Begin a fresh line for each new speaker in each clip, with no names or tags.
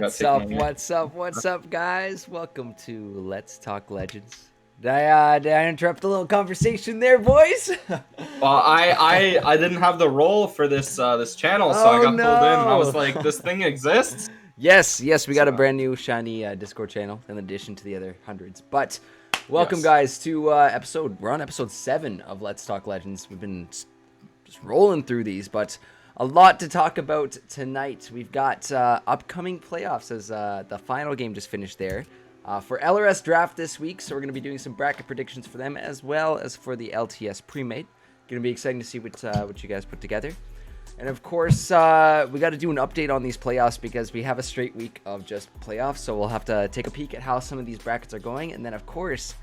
What's
taken
up?
over.
What's up, guys? Welcome to Let's Talk Legends. Did I interrupt a little conversation there, boys?
Well, I didn't have the role for this channel, so I
Oh,
got pulled in. And I was
no.
like, this thing exists.
Yes, we got a
So,
brand new shiny Discord channel in addition to the other hundreds. But welcome,
yes.
guys, to we're on episode 7 of Let's Talk Legends. We've been just rolling through these, but a lot to talk about tonight. We've got upcoming playoffs as the final game just finished there for LRS draft this week. So we're going to be doing some bracket predictions for them as well as for the LTS Premade. Going to be exciting to see what you guys put together. And of course, we got to do an update on these playoffs because we have a straight week of just playoffs. So we'll have to take a peek at how some of these brackets are going. And then, of course,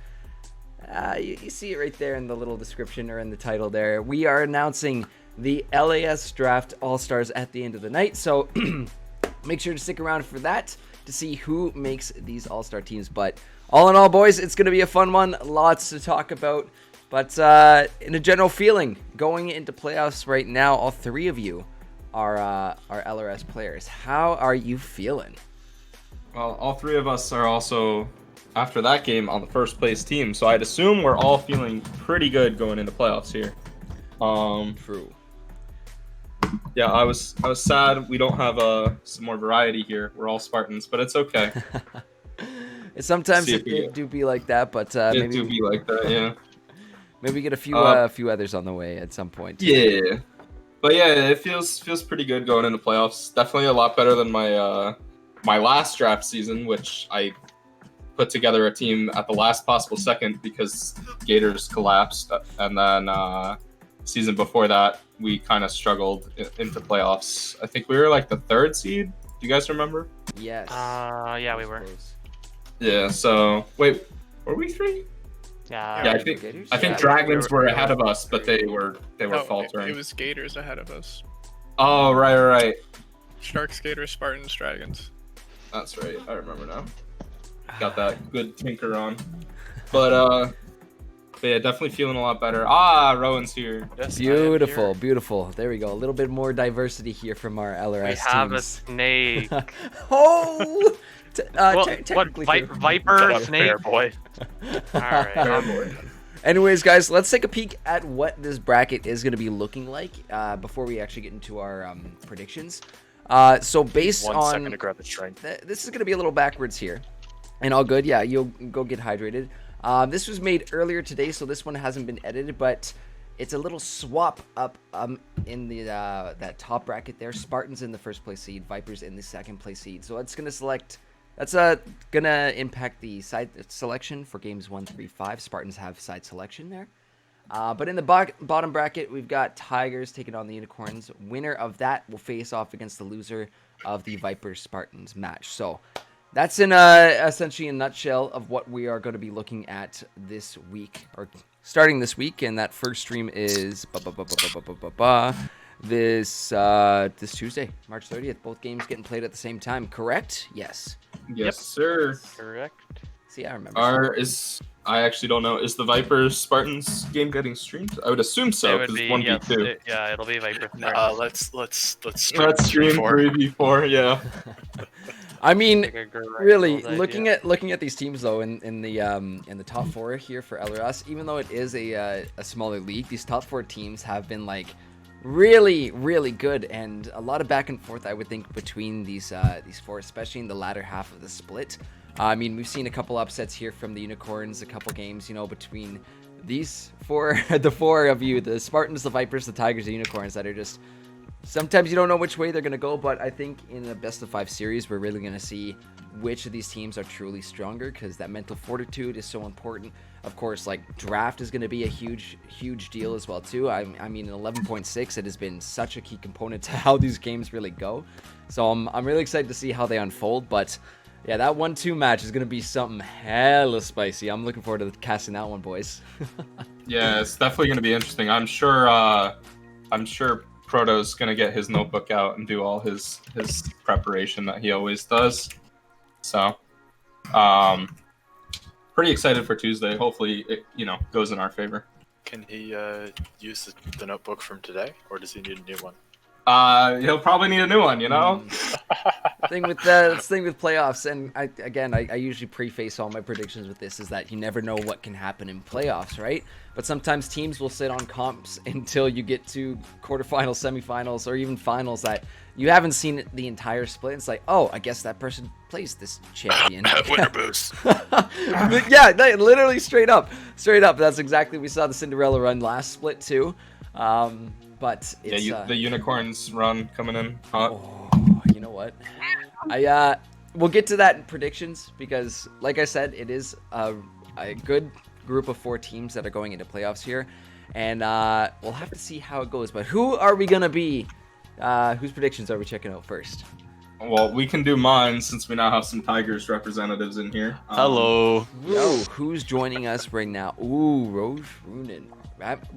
you see it right there in the little description or in the title there. We are announcing the LAS Draft All-Stars at the end of the night. So make sure to stick around for that to see who makes these All-Star teams. But all in all, boys, it's going to be a fun one. Lots to talk about. But in a general feeling, going into playoffs right now, all three of you are LRS players. How are you feeling?
Well, all three of us are also, after that game, on the first place team. So I'd assume we're all feeling pretty good going into playoffs here.
True.
Yeah, I was sad we don't have some more variety here. We're all Spartans, but it's okay.
Sometimes it do be like that, but
It
maybe
do be like that, yeah.
Maybe get a few others on the way at some point.
Yeah, but yeah, it feels pretty good going into playoffs. Definitely a lot better than my my last draft season, which I put together a team at the last possible second because Gators collapsed, and then season before that we kind of struggled into playoffs. I think we were like the 3rd seed. Do you guys remember?
Yes.
Yeah, we were.
Close.
Yeah. So wait, were we 3?
Yeah,
I think Dragons were ahead of us, but they were faltering.
It was Gators ahead of us.
Oh, right.
Sharks, Gators, Spartans, Dragons.
That's right. I remember now. Got that good tinker on. But yeah, definitely feeling a lot better. Rowan's here.
Yes,
Beautiful. There we go. A little bit more diversity here from our LRS
we
teams.
have a snake.
Oh!
Technically Viper, snake,
boy.
All right.
Anyways, guys, let's take a peek at what this bracket is going to be looking like before we actually get into our predictions. So based on...
1 second to grab the string.
This is going to be a little backwards here. And all good. Yeah, you'll go get hydrated. This was made earlier today, so this one hasn't been edited, but it's a little swap up in the that top bracket there. Spartans in the first place seed, Vipers in the second place seed. So it's going to select... That's gonna impact the side selection for games 1, 3, 5. Spartans have side selection there. But in the bottom bracket, we've got Tigers taking on the Unicorns. Winner of that will face off against the loser of the Vipers Spartans match. So that's in essentially a nutshell of what we are going to be looking at this week, or starting this week. And that first stream is this Tuesday, March 30th. Both games getting played at the same time, correct? Yes.
Yes, sir.
Correct.
See, I remember.
I actually don't know. Is the Vipers Spartans game getting streamed? I would assume so, because 1v2.
Yeah, it'll be Viper.
Let's stream
3v4. Yeah.
I mean, really, looking at these teams though, in the top 4 here for LRS, even though it is a smaller league, these top 4 teams have been like really good, and a lot of back and forth, I would think, between these 4, especially in the latter half of the split. I mean, we've seen a couple upsets here from the Unicorns, a couple games, between these 4, the 4 of you, the Spartans, the Vipers, the Tigers, the Unicorns, that are just, sometimes you don't know which way they're going to go, but I think in the best of 5 series, we're really going to see which of these teams are truly stronger, because that mental fortitude is so important. Of course, like, draft is going to be a huge deal as well too. I mean, in 11.6, it has been such a key component to how these games really go. So I'm really excited to see how they unfold. But yeah, that 1-2 match is going to be something hella spicy. I'm looking forward to casting that one, boys.
Yeah, it's definitely going to be interesting. I'm sure Proto's going to get his notebook out and do all his preparation that he always does. So, pretty excited for Tuesday. Hopefully it, goes in our favor.
Can he use the notebook from today, or does he need a new one?
He'll probably need a new one, you know?
thing with playoffs, and I usually preface all my predictions with this, is that you never know what can happen in playoffs, right? But sometimes teams will sit on comps until you get to quarterfinals, semifinals, or even finals that you haven't seen the entire split. It's like, oh, I guess that person plays this champion.
Winner boost.
Yeah, literally straight up. That's exactly, we saw the Cinderella run last split too. But it's
the unicorns run coming in hot.
Oh, you know what? We'll get to that in predictions, because, like I said, it is a good group of 4 teams that are going into playoffs here, and we'll have to see how it goes. But who are we gonna be? Whose predictions are we checking out first?
Well, we can do mine since we now have some Tigers representatives in here.
Hello.
Yo, who's joining us right now? Ooh, Roge Runin.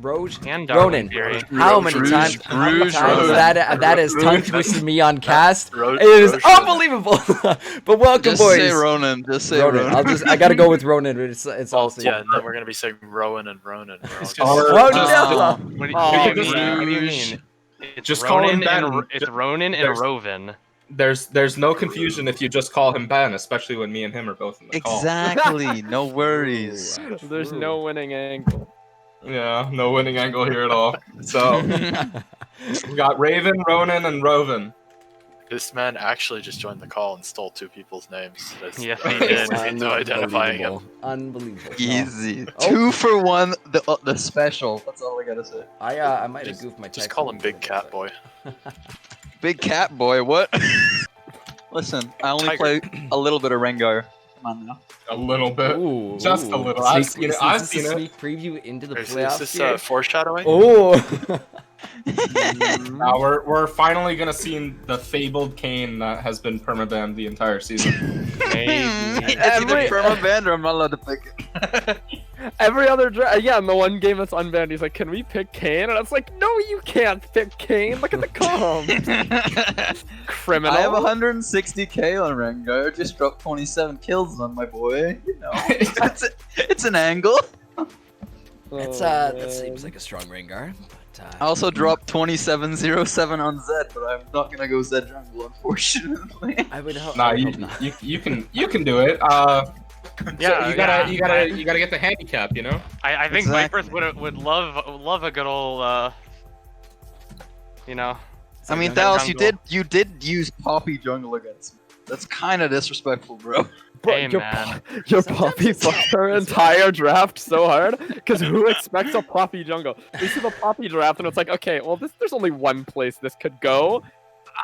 Roge
And
Ronin.
Fury.
How many times? That has tongue twisted me on cast.
Ro-
It is
Roge
unbelievable. But welcome,
Just
boys.
say Ronan. Just say
Ronin.
Ronan.
I gotta go with Ronin. It's
Well,
also
yeah, and then we're gonna be saying Rowan and Ronan. We're all
It's
just-
Or
Oh,
just-
no.
What do
Oh,
you mean? What do you mean? It's
Just call him
Ronin and
Ben.
it's Ronin and
There's-
Roven.
There's no confusion if you just call him Ben, especially when me and him are both in the call.
Exactly. No worries.
There's no winning angle.
Yeah, no winning angle here at all. So we got Raven, Ronan, and Roven.
This man actually just joined the call and stole 2 people's names. That's
Yes, he
didn't
did.
need to identifying him.
Unbelievable.
Easy.
Oh.
2 for 1. The special. That's all I gotta say.
I might have goofed my
Just
text
call
a
him
little
Big
bit,
Cat
but-
Boy.
Big cat boy. What? Listen, I only
Tiger.
play a little bit of Rengar. Come on now.
A little bit.
Ooh,
Just a little. I've seen it.
Is
I've
this
seen
a
it.
sneak preview into the
Is
playoffs
this
here?
foreshadowing?
Oh.
Now we're finally gonna see the fabled Kane that has been permabanned the entire season.
Maybe.
It's either permabanned or I'm not allowed to pick it.
Every other yeah, in the one game that's unbanned, he's like, "Can we pick Kane?" And I was like, "No, you can't pick Kane. Look at the comp." Criminal.
I have 160k on Rengar. Just dropped 27 kills on my boy. You know, it's an angle.
That seems like a strong Rengar. But,
I also dropped 2707 on Zed, but I'm not gonna go Zed jungle, unfortunately.
I would hope.
Nah,
I would hope not.
you can do it.
Yeah,
you gotta get the handicap, you know.
I think
Exactly.
Vipers would love a good old you know.
I mean,
Jungle.
Dallas, you did use Poppy jungle against me. That's kind of disrespectful, bro.
Bro,
Hey, man.
Your Poppy fucked her entire draft so hard, because who expects a Poppy jungle? We see the Poppy draft and it's like, okay, well, there's only one place this could go.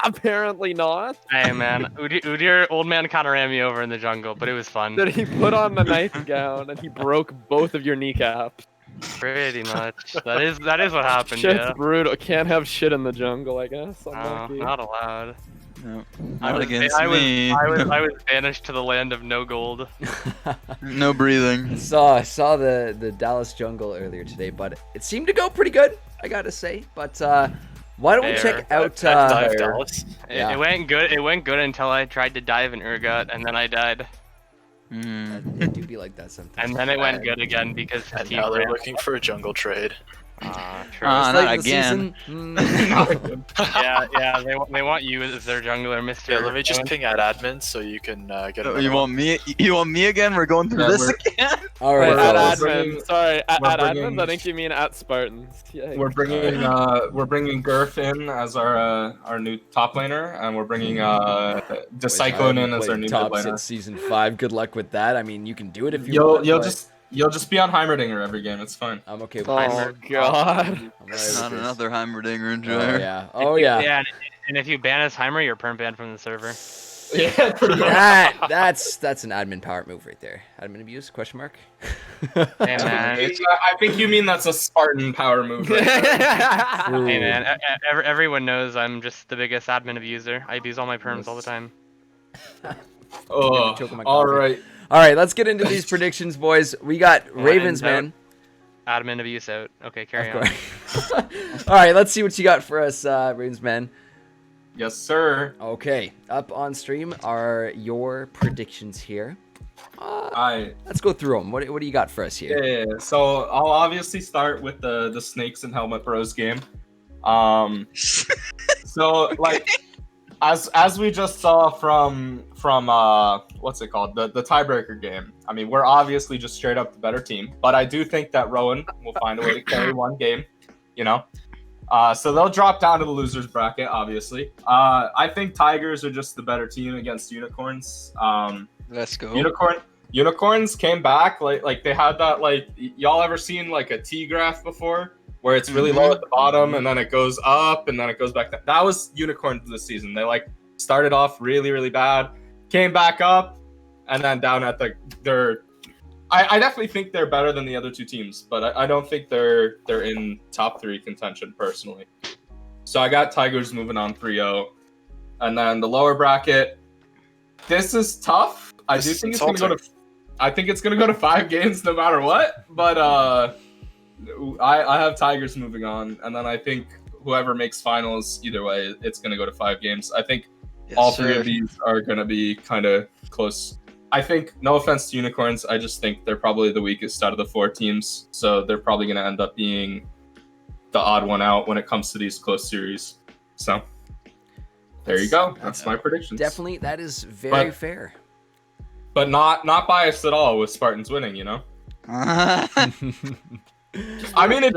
Apparently not.
Hey man, Udyr old man kinda ran me over in the jungle, but it was fun.
Then he put on the nightgown and he broke both of your kneecaps.
Pretty much. That is what happened,
Shit's
yeah.
brutal. Can't have shit in the jungle, I guess. Unlucky.
Not allowed.
No,
I
not
was,
against
I was,
me.
I was banished to the land of no gold.
No breathing.
I saw the Dallas jungle earlier today, but it seemed to go pretty good, I gotta say. But why don't we check out?
Dive Dallas.
Yeah.
It went good. It went good until I tried to dive in Urgot, and then I died.
It do be like that sometimes.
And then it went good again because the
And
team
now they're
ran.
looking for a jungle trade.
True.
Ah,
Late
not
in the
again.
season,
yeah, they want you as their jungler, Mister.
Yeah, let me just ping at admin so you can get
Oh,
another
you
one.
want me? You want me again? We're going through
Yeah,
this
we're-
again.
All
Wait,
right,
at
fellas.
bringing-
admin. Sorry, at
we're
admins.
bringing-
I think you mean at Spartans. Yeah.
We're bringing Gurf in as our new top laner, and we're bringing Discyclone in as our new mid
top
laner.
since season 5. Good luck with that. I mean, you can do it if you
You'll
want.
you'll just be on Heimerdinger every game. It's fine.
I'm okay with
Oh
that.
God.
I'm alright with
Not
this.
another Heimerdinger
Oh
enjoyer.
yeah. Oh yeah.
Yeah, and if you ban as Heimer, you're perm banned from the server.
Yeah, pretty much.
That's an admin power move right there. Admin abuse? Question mark.
Hey man,
I think you mean that's a Spartan power move. Right there.
True.
hey man, everyone knows I'm just the biggest admin abuser. I abuse all my perms all the time.
Oh,
Choke on my
all
coffee.
right.
All right, let's get into these predictions, boys. We got Ravens,
and
man.
Admin abuse out. Okay, carry
Of
on.
course. All right, let's see what you got for us, Ravens, man.
Yes, sir.
Okay, up on stream are your predictions here. Let's go through them. What do you got for us here?
Yeah. So I'll obviously start with the Snakes and Helmet Bros game. So So like, as we just saw from what's it called, the tiebreaker game. I mean, we're obviously just straight up the better team, but I do think that Rowan will find a way to carry one game. You know, so they'll drop down to the losers bracket. Obviously, I think Tigers are just the better team against Unicorns.
Let's go.
Unicorns came back like they had that, like, y'all ever seen like a T graph before where it's really low at the bottom and then it goes up and then it goes back down? That was Unicorns this season. They like started off really, really bad, came back up, and then down at their I definitely think they're better than the other two teams, but I don't think they're in top 3 contention personally. So I got Tigers moving on 3-0. And then the lower bracket, this is tough. I do think it's going to go to I think it's going to go to 5 games no matter what, but I have Tigers moving on, and then I think whoever makes finals, either way, it's going to go to 5 games. I think all 3 of these are going to be kind of close. I think, no offense to Unicorns, I just think they're probably the weakest out of the 4 teams, so they're probably going to end up being the odd one out when it comes to these close series. So there you go. That's my predictions.
Definitely, that is very fair.
But not biased at all with Spartans winning, you know? I mean, it'd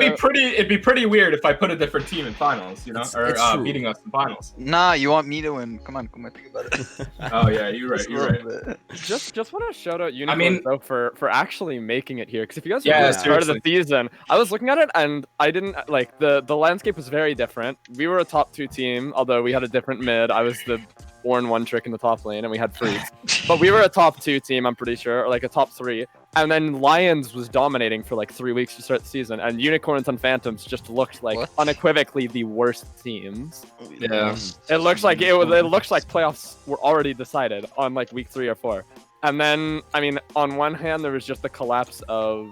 be pretty weird if I put a different team in finals, you know, or beating us in finals.
Nah, you want me to win? Come on, think about it.
Oh yeah, you're right.
Just want to shout out Unicorns though for actually making it here, because if you guys remember the start of
seriously.
the season, I was looking at it and I didn't like the landscape was very different. We were a top 2 team, although we had a different mid. I was the Warren one trick in the top lane, and we had freaks. But we were a top 2 team, I'm pretty sure, or like a top 3. And then Lions was dominating for like 3 weeks to start the season, and Unicorns and Phantoms just looked like unequivocally the worst teams.
Yeah,
it looks like it looks like playoffs were already decided on like week 3 or 4. And then, I mean, on one hand, there was just the collapse of,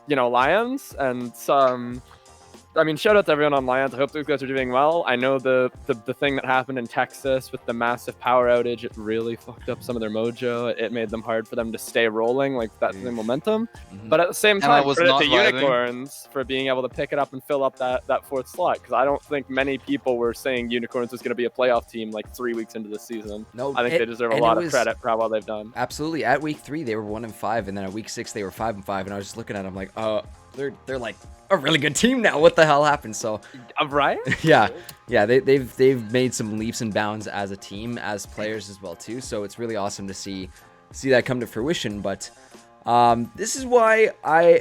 you know, Lions and some. I mean, shout out to everyone on Lions. I hope those guys are doing well. I know the thing that happened in Texas with the massive power outage, it really fucked up some of their mojo. It made them hard for them to stay rolling, like that same momentum. But at the same time, credit to Unicorns for being able to pick it up and fill up that 4th slot, because I don't think many people were saying Unicorns was going to be a playoff team like 3 weeks into the season. No, I think they deserve a lot of credit for how well they've done.
Absolutely. At week 3, they were 1-5, and then at week 6, they were 5-5, and I was just looking at them like, they're like a really good team now. What the hell happened? So,
right?
yeah, they've made some leaps and bounds as a team, as players as well too. So it's really awesome to see that come to fruition. But this is why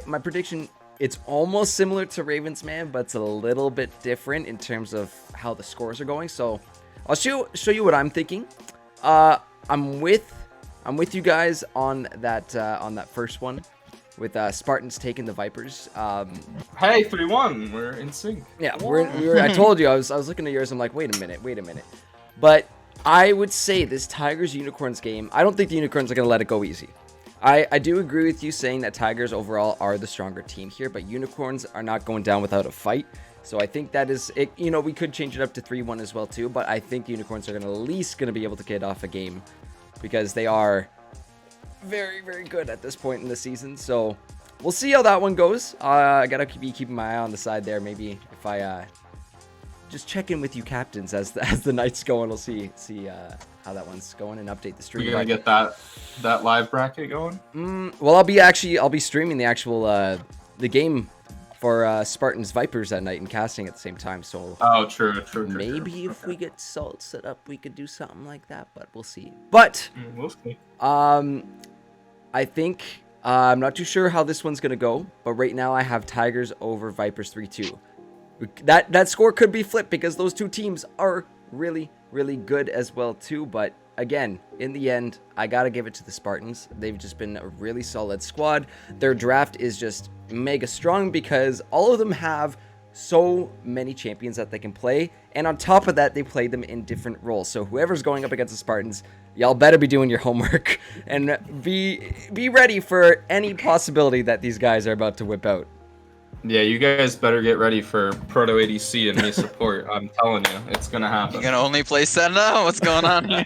my prediction, it's almost similar to Ravens, man, but it's a little bit different in terms of how the scores are going. So I'll show you what I'm thinking. I'm with you guys on that first one, with Spartans taking the Vipers.
Hey, 3-1. We're in sync.
Yeah, I told you, I was looking at yours. I'm like, wait a minute. But I would say this Tigers Unicorns game, I don't think the Unicorns are going to let it go easy. I do agree with you saying that Tigers overall are the stronger team here, but Unicorns are not going down without a fight. So I think that is it. You know, we could change it up to 3-1 as well too, but I think the Unicorns are at least going to be able to get off a game, because they are very, very good at this point in the season. So we'll see how that one goes. I gotta be keeping my eye on the side there. Maybe if I just check in with you captains as the night's going, we'll see how that one's going and update the stream.
You're gonna get that live bracket going?
Well, I'll be streaming the actual the game for Spartans Vipers that night and casting at the same time. So
true.
Maybe if we get Salt set up, we could do something like that, but we'll see. But
we'll see.
I think I'm not too sure how this one's gonna go, but right now I have Tigers over Vipers 3-2. That score could be flipped because those two teams are really, really good as well too. But again, in the end, I gotta give it to the Spartans. They've just been a really solid squad. Their draft is just mega strong because all of them have so many champions that they can play, and on top of that, they play them in different roles. So whoever's going up against the Spartans, y'all better be doing your homework and be ready for any possibility that these guys are about to whip out.
Yeah, you guys better get ready for Proto ADC and me support. I'm telling you, it's gonna happen.
You're gonna only play Senna? What's going on here?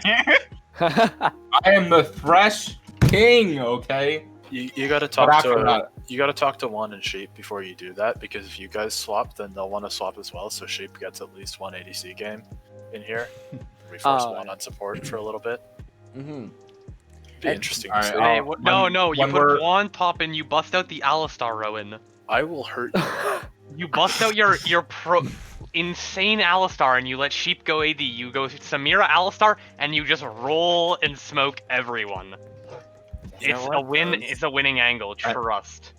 I am the Thresh King, okay?
You gotta talk to Juan and Sheep before you do that, because if you guys swap, then they'll want to swap as well. So Sheep gets at least one ADC game in here. We force one on support for a little bit.
Mm-hmm.
Be interesting
All
to
right,
see.
Hey,
when-
no, you
when
put
we're-
Juan top and you bust out the Alistar, Rowan.
I will hurt you.
You bust out your insane Alistar and you let Sheep go AD. You go Samira Alistar and you just roll and smoke everyone.
You know
It's
what?
a win. It's a winning angle. Trust.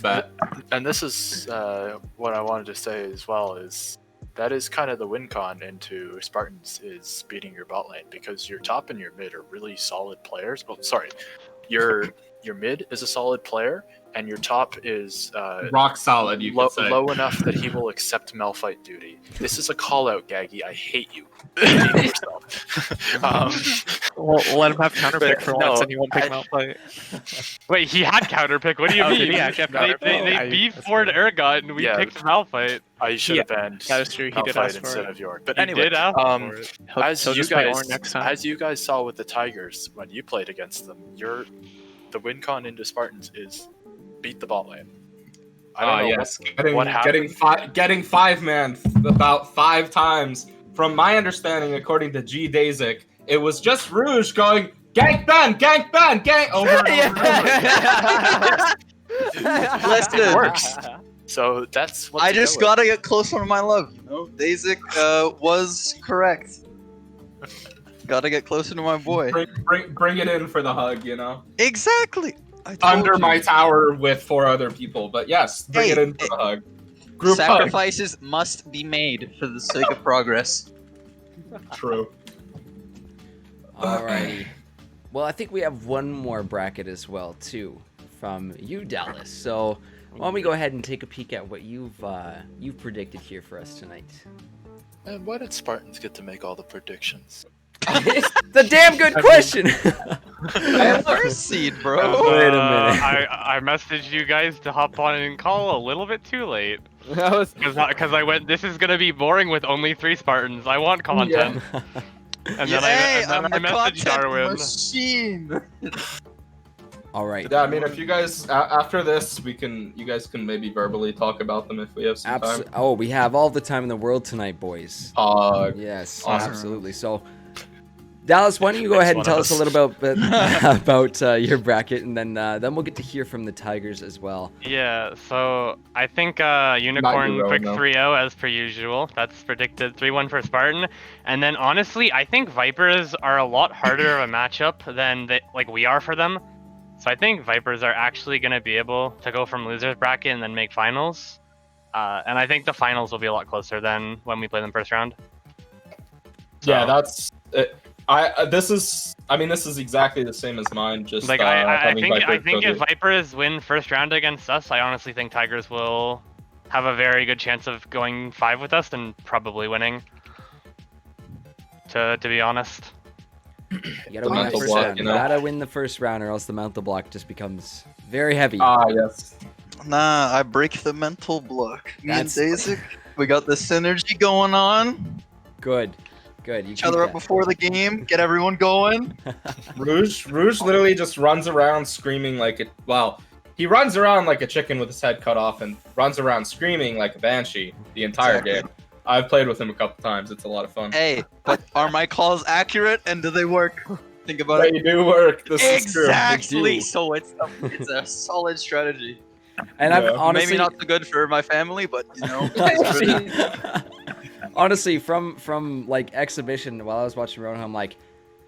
Bet.
And this is what I wanted to say as well is that is kind of the win con into Spartans is beating your bot lane because your top and your mid are really solid players. Oh, sorry, your mid is a solid player and your top is
Rock solid, you could say.
low enough that he will accept Malphite duty. This is a call out, Gaggy. I hate you.
Well, let him have counterpick for
no,
once, and he won't pick him out.
Wait, he had counterpick. What do you
Oh,
mean?
did he actually have
They
counterpick?
beefed for Ergot and we
Yeah.
picked Malphite.
I should have banned
That is true. He did
Malphite
ask for
instead
it.
of York. But
He
anyway,
did ask for it.
as
He'll
you
just play
guys
Ornn next time.
as you guys saw with the Tigers when you played against them, the win con into Spartans is beat the bot lane. I don't know
yes.
what happened.
Getting 5-man about 5 times. From my understanding, according to G Dazik, it was just Rouge going gank ban, over and over. And over.
Listen,
It works. So that's what
I
to go
just
with.
gotta get closer to my love, you know? Dazik was correct. Gotta get closer to my boy.
Bring it in for the hug, you know.
Exactly. I told
Under
you.
my tower with 4 other people, but yes, bring
Hey,
it in for the hug. Group
Sacrifices must be made for the sake of progress.
hug. True.
Alrighty. Well, I think we have one more bracket as well too from you, Dallas. So why don't we go ahead and take a peek at what you've predicted here for us tonight?
And why did Spartans get to make all the predictions?
It's a damn good question.
I am first seed, bro.
Wait a minute.
I messaged you guys to hop on and call a little bit too late.
That was
Because I went, this is gonna be boring with only 3 Spartans. I want content. And then
Yay,
I
I'm the
messaged
content
Darwin.
machine.
All right.
Yeah, I mean, if you guys after this, you guys can maybe verbally talk about them if we have some time.
Oh, we have all the time in the world tonight, boys. Yes,
Awesome.
absolutely. So, Dallas, why don't you go
Next
ahead and
one
tell
of
us a
us.
little bit about your bracket, and then we'll get to hear from the Tigers as well.
Yeah, so I think Unicorn
Rowan,
quick
no.
3-0 as per usual. That's predicted 3-1 for Spartan. And then honestly, I think Vipers are a lot harder of a matchup than we are for them. So I think Vipers are actually going to be able to go from losers bracket and then make finals. And I think the finals will be a lot closer than when we play them first round.
Yeah,
So-
that's. This is exactly the same as mine. Just
I
having
think
Vipers
if Vipers win first round against us, I honestly think Tigers will have a very good chance of going 5 with us and probably winning. To be honest.
You gotta
The
win the
mental
first
block,
round.
you
You
know?
gotta win the first round, or else the mental block just becomes very heavy.
Yes.
Nah, I break the mental block. Me and
That's-
Dazik, we got the synergy going on.
Good. You
Each
keep
other up
that.
before the game, get everyone going.
Rouge literally just runs around screaming like it. Well, he runs around like a chicken with his head cut off and runs around screaming like a banshee the entire
Exactly.
game. I've played with him a couple times. It's a lot of fun.
Hey, but are my calls accurate and do they work? Think about it.
They do work. This is true.
Exactly.
do.
So it's a solid strategy.
And
Yeah.
I've honestly,
Maybe not so good for my family, but you know.
honestly, from like exhibition while I was watching Rohan, I'm like,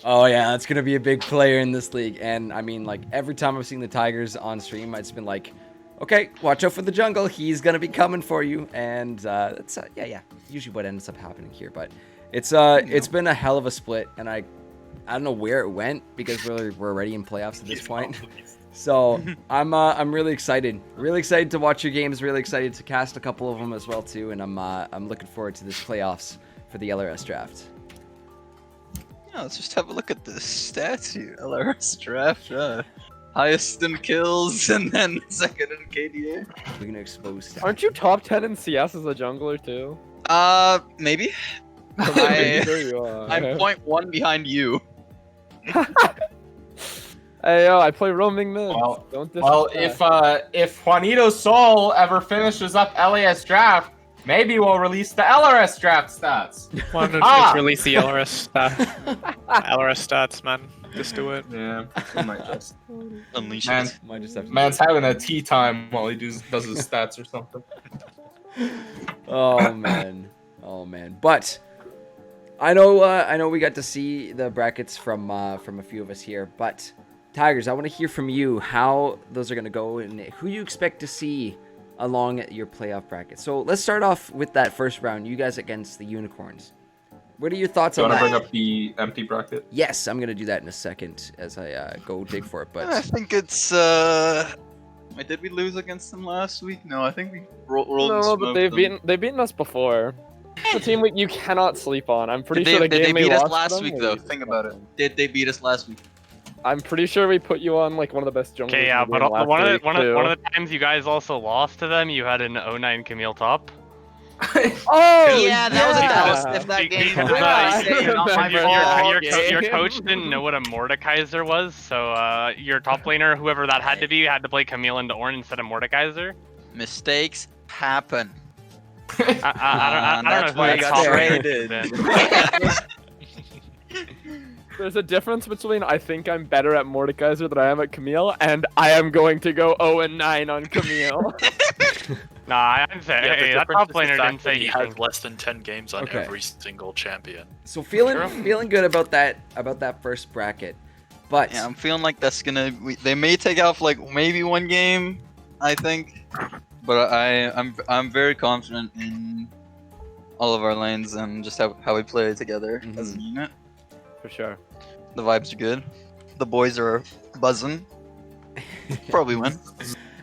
oh yeah, that's gonna be a big player in this league. And I mean, like every time I've seen the Tigers on stream, it's been like, okay, watch out for the jungle. He's gonna be coming for you. And that's yeah, usually what ends up happening here. But it's been a hell of a split, and I don't know where it went because we're already in playoffs at this point. So I'm really excited to watch your games. Really excited to cast a couple of them as well too. And I'm looking forward to this playoffs for the LRS draft.
Yeah, let's just have a look at the stats here. LRS draft. Highest in kills and then second in KDA.
We're gonna expose that.
Aren't you top 10 in CS as a jungler too?
Maybe.
Sure you are.
I'm 0.1 behind you.
Hey yo, I play roaming mid.
Well, if Juanito Sol ever finishes up LAS draft, Maybe we'll release the LRS draft stats.
Why don't
Ah!
just release the LRS stats, man? Just do it.
Yeah, we might just.
Unleash
Man,
it.
Might just have to
man's having a tea time while he does his stats or something.
Oh man, oh man. But I know we got to see the brackets from a few of us here. But Tigers, I want to hear from you how those are gonna go and who you expect to see along your playoff bracket. So let's start off with that first round. You guys against the Unicorns. What are your thoughts
Do you
on
want to
that?
bring up the empty bracket?
Yes, I'm gonna do that in a second as I go dig for it.
I
But
think it's wait, did we lose against them last week? No, I think we rolled and
No, but
smoked them.
they've beaten us before. It's a team you cannot sleep on. I'm pretty
Did
sure
they,
the
did
game
they
we
beat us
lost
last
them,
week
we-
though? Think about it. Did they beat us last week?
I'm pretty sure we put you on like one of the best junglers.
Okay,
in
yeah,
the
but
game last
one
week,
of
too.
the times you guys also lost to them, you had an 09 Camille top.
Oh
Yeah, that was
yeah.
if that game.
Because,
I
your,
remember.
your coach didn't know what a Mordekaiser was, so your top laner, whoever that had to be, had to play Camille into Ornn instead of Mordekaiser.
Mistakes happen.
I don't know
That's
if
why
my
I got
top
traded.
laner
There's a difference between I think I'm better at Mordekaiser than I am at Camille, and I am going to go 0-9 on Camille.
Nah, I didn't say.
Yeah, the
Hey, that
difference
top
is the
laner
fact
didn't say
that he
he
has
thinks.
less than 10 games on
Okay.
every single champion.
so feeling good about that first bracket. But
Yeah, I'm feeling like that's gonna. They may take off like maybe one game, I think, but I'm very confident in all of our lanes and just how we play together as a unit.
For sure.
The vibes are good. The boys are buzzing. Probably win.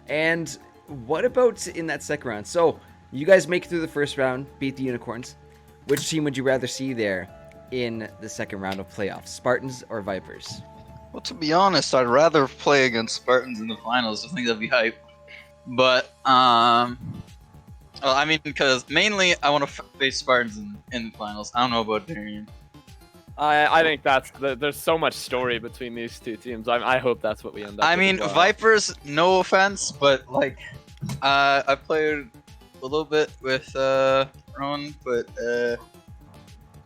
And what about in that second round? So you guys make it through the first round, beat the Unicorns. Which team would you rather see there in the second round of playoffs, Spartans or Vipers?
Well, to be honest, I'd rather play against Spartans in the finals. I think that'd be hype. But well, I mean, because mainly I want to face Spartans in the finals. I don't know about Darian.
I think there's so much story between these two teams. I hope that's what we end up
I
with
mean,
as well.
Vipers, no offense, but like, I played a little bit with Ron, but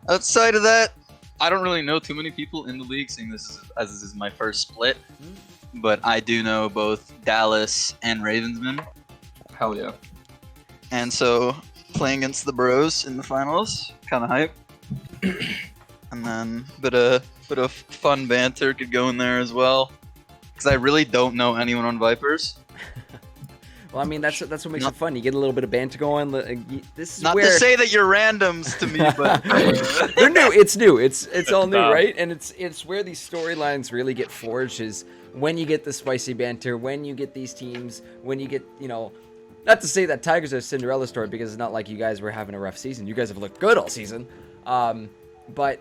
outside of that, I don't really know too many people in the league, seeing this is my first split. But I do know both Dallas and Ravensman,
Hell yeah.
and so playing against the Bros in the finals, kind of hype. And then bit of fun banter could go in there as well, because I really don't know anyone on Vipers.
Well, I mean that's what makes it fun. You get a little bit of banter going. This is
Not
where
to say that you're randoms to me, but
they're new. It's new. It's all new,
dumb.
right? And it's where these storylines really get forged is when you get the spicy banter, when you get these teams, when you get not to say that Tigers are a Cinderella story because it's not like you guys were having a rough season. You guys have looked good all season, but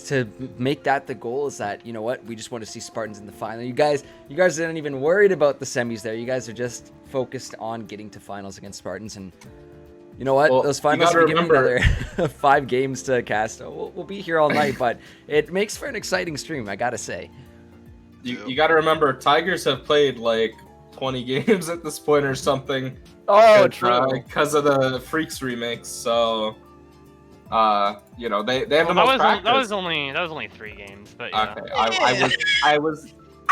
to make that the goal is that we just want to see Spartans in the final. You guys aren't even worried about the semis there. You guys are just focused on getting to finals against Spartans, and you know what?
Well,
Those
you
finals
gotta
will give
remember-
another 5 games to cast. We'll be here all night, but it makes for an exciting stream, I gotta say.
You got to remember, Tigers have played like 20 games at this point or something.
Oh, true.
Because of the Freaks remix, so they have the
Well,
most
that
practice.
was only 3 games, but yeah.
Okay, I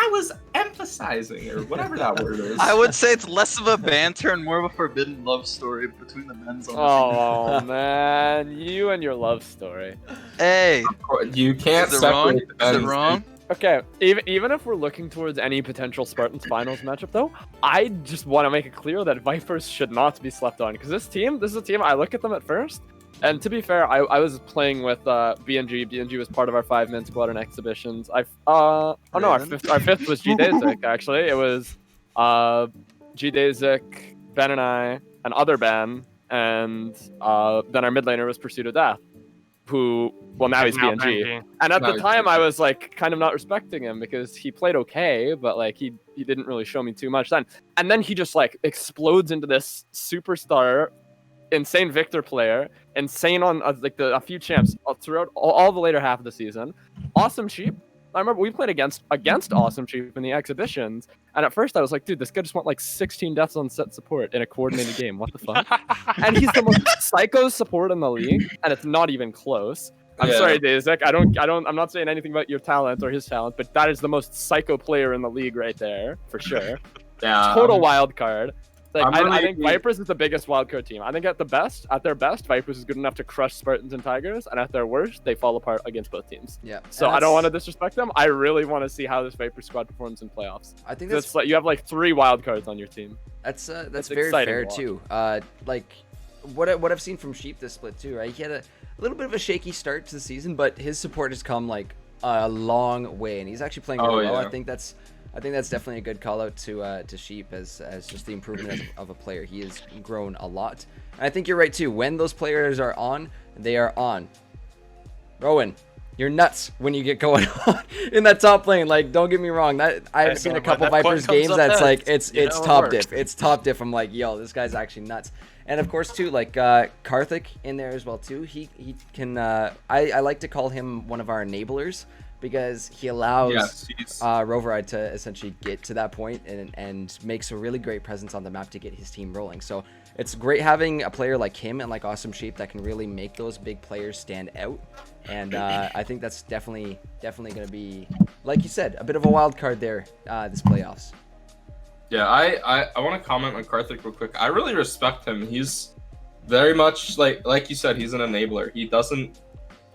was emphasizing or whatever that word is.
I would say it's less of a banter and more of a forbidden love story between the men's on the
Oh man, you and your love story.
team. Hey,
You can't
is it wrong?
separate the
Is it
men's.
wrong?
Okay, even if we're looking towards any potential Spartans finals matchup, though, I just want to make it clear that Vipers should not be slept on, because this is a team, I look at them at first, and to be fair, I was playing with BNG. BNG was part of our 5-man squad in exhibitions. Our fifth was G-Dazik, actually. It was G-Dazik, Ben and I, and other Ben, and then our mid laner was Pursuit of Death, who, well, now he's BNG. And at
No,
the
he's
time,
BNG.
I was like kind of not respecting him because he played okay, but like he didn't really show me too much then. And then he just like explodes into this superstar, insane Victor player, insane on like a few champs throughout all the later half of the season. Awesome sheep. I remember we played against Awesome Chief in the exhibitions, and at first I was like, dude, this guy just went like 16 deaths on set support in a coordinated game. What the fuck? And he's the most psycho support in the league, and it's not even close. I'm sorry, Dazek. I'm not saying anything about your talent or his talent, but that is the most psycho player in the league right there, for sure.
Yeah.
Total wild card. Like,
really-
I think Vipers is the biggest wildcard team. I think at their best, Vipers is good enough to crush Spartans and Tigers, and at their worst, they fall apart against both teams.
Yeah.
So I don't want to disrespect them. I really want to see how this Vipers squad performs in playoffs.
I think
It's like you have like 3 wildcards on your team.
that's
It's
very
exciting
fair
to watch.
too. Like what I've seen from Sheep this split too, right? He had a little bit of a shaky start to the season, but his support has come like a long way, and he's actually playing really well.
Yeah.
I think that's definitely a good call out to Sheep as just the improvement of a player. He has grown a lot. And I think you're right too. When those players are on, they are on. Rowan, you're nuts when you get going on in that top lane. Like, don't get me wrong. That I've seen a couple Vipers games that's like it's top diff. It's top diff. I'm like, yo, this guy's actually nuts. And of course too, like Karthik in there as well too. He can. I like to call him one of our enablers, because he allows Roveride to essentially get to that point and makes a really great presence on the map to get his team rolling. So it's great having a player like him and like Awesome Sheep that can really make those big players stand out. And I think that's definitely going to be, like you said, a bit of a wild card there this playoffs.
Yeah, I want to comment on Karthik real quick. I really respect him. He's very much like you said, he's an enabler. He doesn't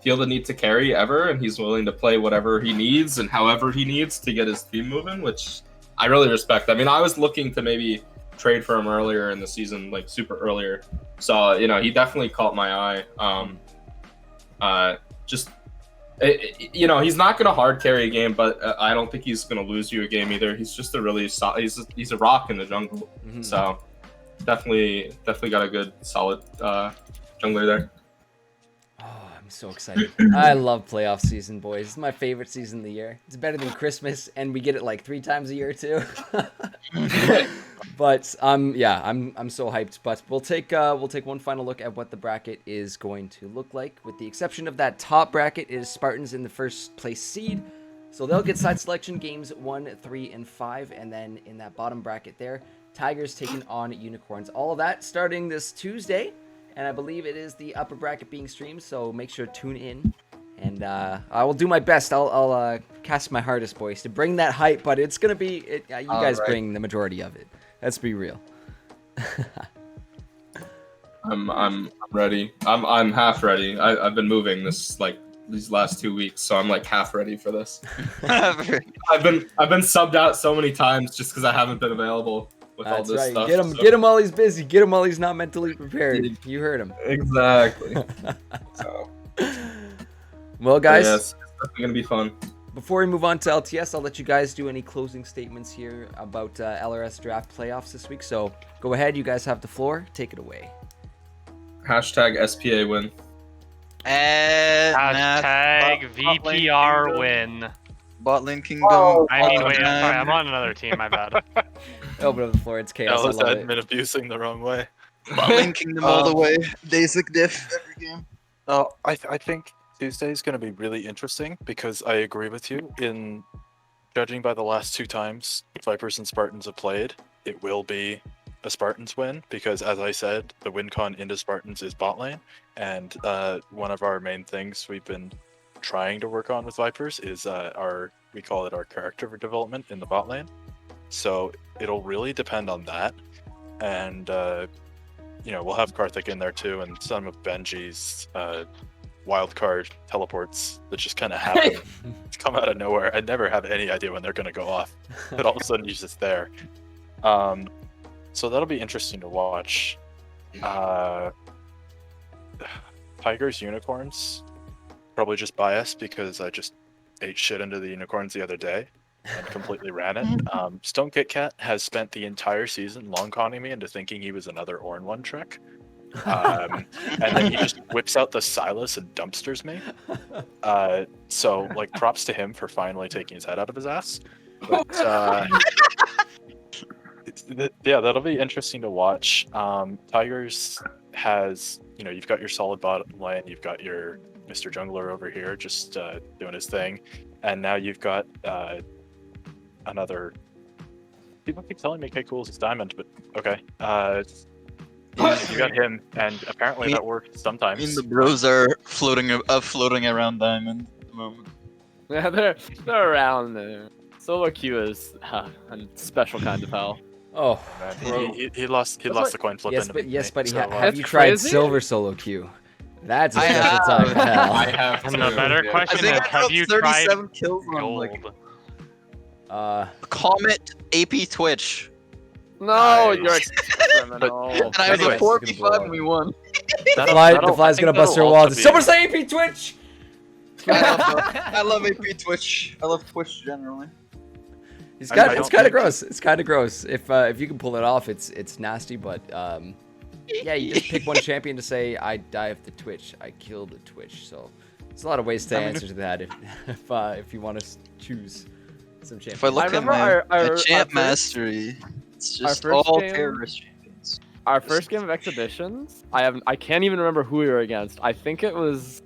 feel the need to carry ever, and he's willing to play whatever he needs and however he needs to get his team moving, which I really respect. I mean, I was looking to maybe trade for him earlier in the season, like super earlier. So, he definitely caught my eye. He's not going to hard carry a game, but I don't think he's going to lose you a game either. He's just a really solid, he's a rock in the jungle.
Mm-hmm.
So definitely got a good solid jungler there.
Oh, I'm so excited. I love playoff season, boys. It's my favorite season of the year. It's better than Christmas, and we get it like 3 times a year too. But I'm so hyped. But we'll take one final look at what the bracket is going to look like. With the exception of that top bracket is Spartans in the first place seed. So they'll get side selection games 1, 3, and 5, and then in that bottom bracket there, Tigers taking on Unicorns. All of that starting this Tuesday. And I believe it is the upper bracket being streamed, so make sure to tune in. And I will do my best. I'll cast my hardest, boys, to bring that hype. But it's gonna be you guys bring the majority of it. Let's be real.
I'm ready. I'm half ready. I've been moving these last 2 weeks, so I'm like half ready for this. I've been subbed out so many times just because I haven't been available.
That's
all this
right.
stuff,
Get him while he's busy. Get him while he's not mentally prepared. You heard him.
Exactly. So,
well, guys,
it's definitely gonna be fun.
Before we move on to LTS, I'll let you guys do any closing statements here about LRS draft playoffs this week. So go ahead. You guys have the floor. Take it away.
Hashtag SPA win.
Hashtag VPR win.
Bot lane kingdom.
I mean, wait, I'm sorry, I'm on another team. My bad.
Open up the floor. It's chaos.
That was
I love it.
admin abusing the wrong way.
Bot lane kingdom all the way. Basic diff every game.
I think Tuesday is going to be really interesting because I agree with you. In judging by the last 2 times Vipers and Spartans have played, it will be a Spartans win because, as I said, the win con into Spartans is bot lane, and one of our main things we've been trying to work on with Vipers is we call it our character development in the bot lane. So it'll really depend on that, and we'll have Karthik in there too, and some of Benji's wildcard teleports that just kind of happen, come out of nowhere. I never have any idea when they're going to go off, but all of a sudden he's just there. So that'll be interesting to watch. Tigers, Unicorns, probably just biased because I just ate shit into the Unicorns the other day and completely ran it. Stone Kit Kat has spent the entire season long conning me into thinking he was another Orn 1 trick. And then he just whips out the Silas and dumpsters me. So like props to him for finally taking his head out of his ass. But yeah, that'll be interesting to watch. Tigers has, you've got your solid bottom lane, you've got your Mr. Jungler over here just doing his thing. and now you've got another. People keep telling me K Cools is diamond, but okay. You got him, and apparently that works sometimes.
I mean, the bros are floating around diamond at the moment.
Yeah, they're around there. Solo queue is a special kind of hell.
Oh,
Man, he lost the coin flip.
yes,
into
but yes, buddy.
so,
Have
That's
you tried
crazy.
silver solo queue? That's a
I
special
have.
time to hell.
I have
And
to.
the better
yeah.
I
question
think
is,
I
have
got
you tried
37 kills on
gold?
like Comet AP Twitch,
No,
Nice.
you're a criminal.
and I was a
Anyways,
4v5 and we won.
The fly's gonna bust her wall. Someone say AP Twitch.
I love AP Twitch. I love Twitch generally.
It's
I
kind
don't
of
think-
gross. It's kind of gross. If you can pull it off, it's nasty. But yeah, you just pick one champion to say I die of the Twitch. I killed the Twitch. So there's a lot of ways to answer to that if you want to choose some champions.
If I look at
remember
my
our
champ
first-
mastery, it's just
first
all
game-
terrorist champions.
Our first game of exhibitions, I can't even remember who we were against. I think it was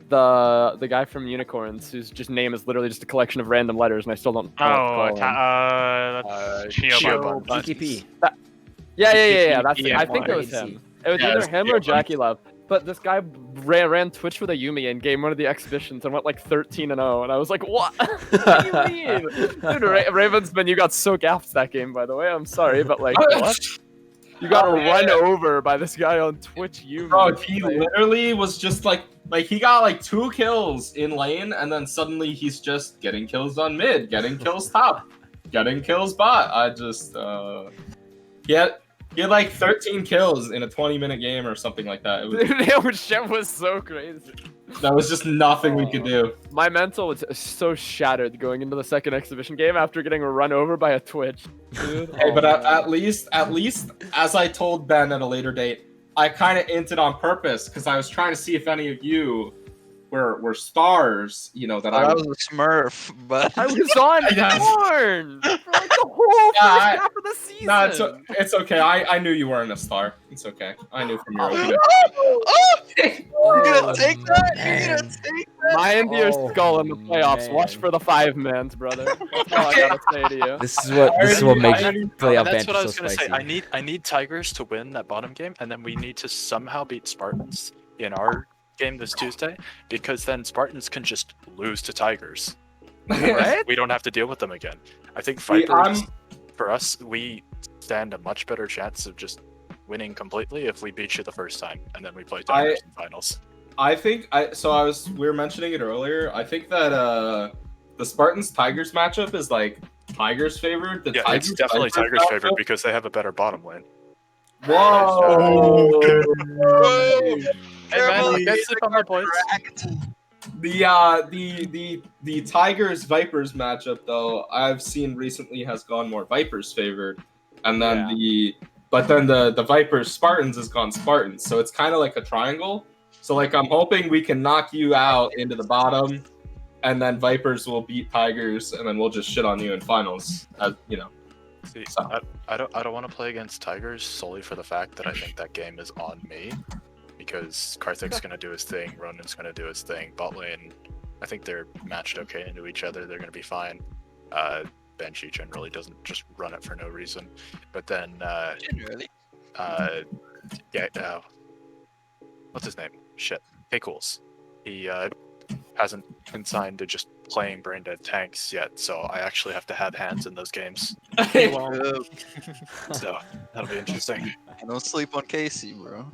the guy from Unicorns, whose just name is literally just a collection of random letters, and I still don't know what to call him.
That's Shioba.
GTP.
Yeah. That's
Yeah,
I think it was him. It was
Yeah,
either
it's
him or
Shioba.
Jackie Love. But this guy ran Twitch with a Yumi in game one of the exhibitions and went like 13-0, and I was like, what? What do you mean? Dude, Ravensman, you got so gaffed that game, by the way. I'm sorry, but like, what? You got run over by this guy on Twitch Yumi.
Bro, he literally was just like he got like 2 kills in lane, and then suddenly he's just getting kills on mid, getting kills top, getting kills bot. I just he had like 13 kills in a 20-minute game or something like that. It was,
Dude, that shit was so crazy.
that was just nothing we could do.
My mental was so shattered going into the second exhibition game after getting run over by a Twitch. Dude,
Hey, but
man.
at least, as I told Ben at a later date, I kind of hinted on purpose because I was trying to see if any of you were stars. You know that
I was a Smurf, but
I was on
Yeah.
porn for like the whole
Yeah,
first half of the season.
No, it's okay. I knew you weren't a star. It's okay. I knew from your opening.
You're gonna take that? You're
man.
gonna take that?
Mind your skull in the playoffs.
man.
Watch for the 5-mans, brother. That's all I gotta say to you.
This is what makes playoff
That's
banter
what I
so
was gonna
spicy.
say. I need Tigers to win that bottom game, and then we need to somehow beat Spartans in our game this Tuesday, because then Spartans can just lose to Tigers.
Right?
We don't have to deal with them again. I think
See,
Vipers, for us, we stand a much better chance of just winning completely if we beat you the first time, and then we play Tigers in finals.
I think we were mentioning it earlier. I think that the Spartans Tigers matchup is like Tigers favored. The
Yeah,
Tigers,
it's definitely Tigers
matchup-
favored because they have a better bottom lane.
Whoa!
Hey man, I get on my points.
The Tigers Vipers matchup though I've seen recently has gone more Vipers favored, and then the Vipers Spartans has gone Spartans, so it's kind of like a triangle. So like I'm hoping we can knock you out into the bottom, and then Vipers will beat Tigers, and then we'll just shit on you in finals. As you know.
See,
So-
I don't want to play against Tigers solely for the fact that I think that game is on me, because Karthik's gonna do his thing, Ronan's gonna do his thing, bot lane, I think they're matched okay into each other, they're gonna be fine. Banshee generally doesn't just run it for no reason, but then
Generally.
what's his name? Shit, K-Cools. He hasn't been signed to just playing brain dead tanks yet, so I actually have to have hands in those games. So that'll be interesting.
Don't sleep on Casey, bro.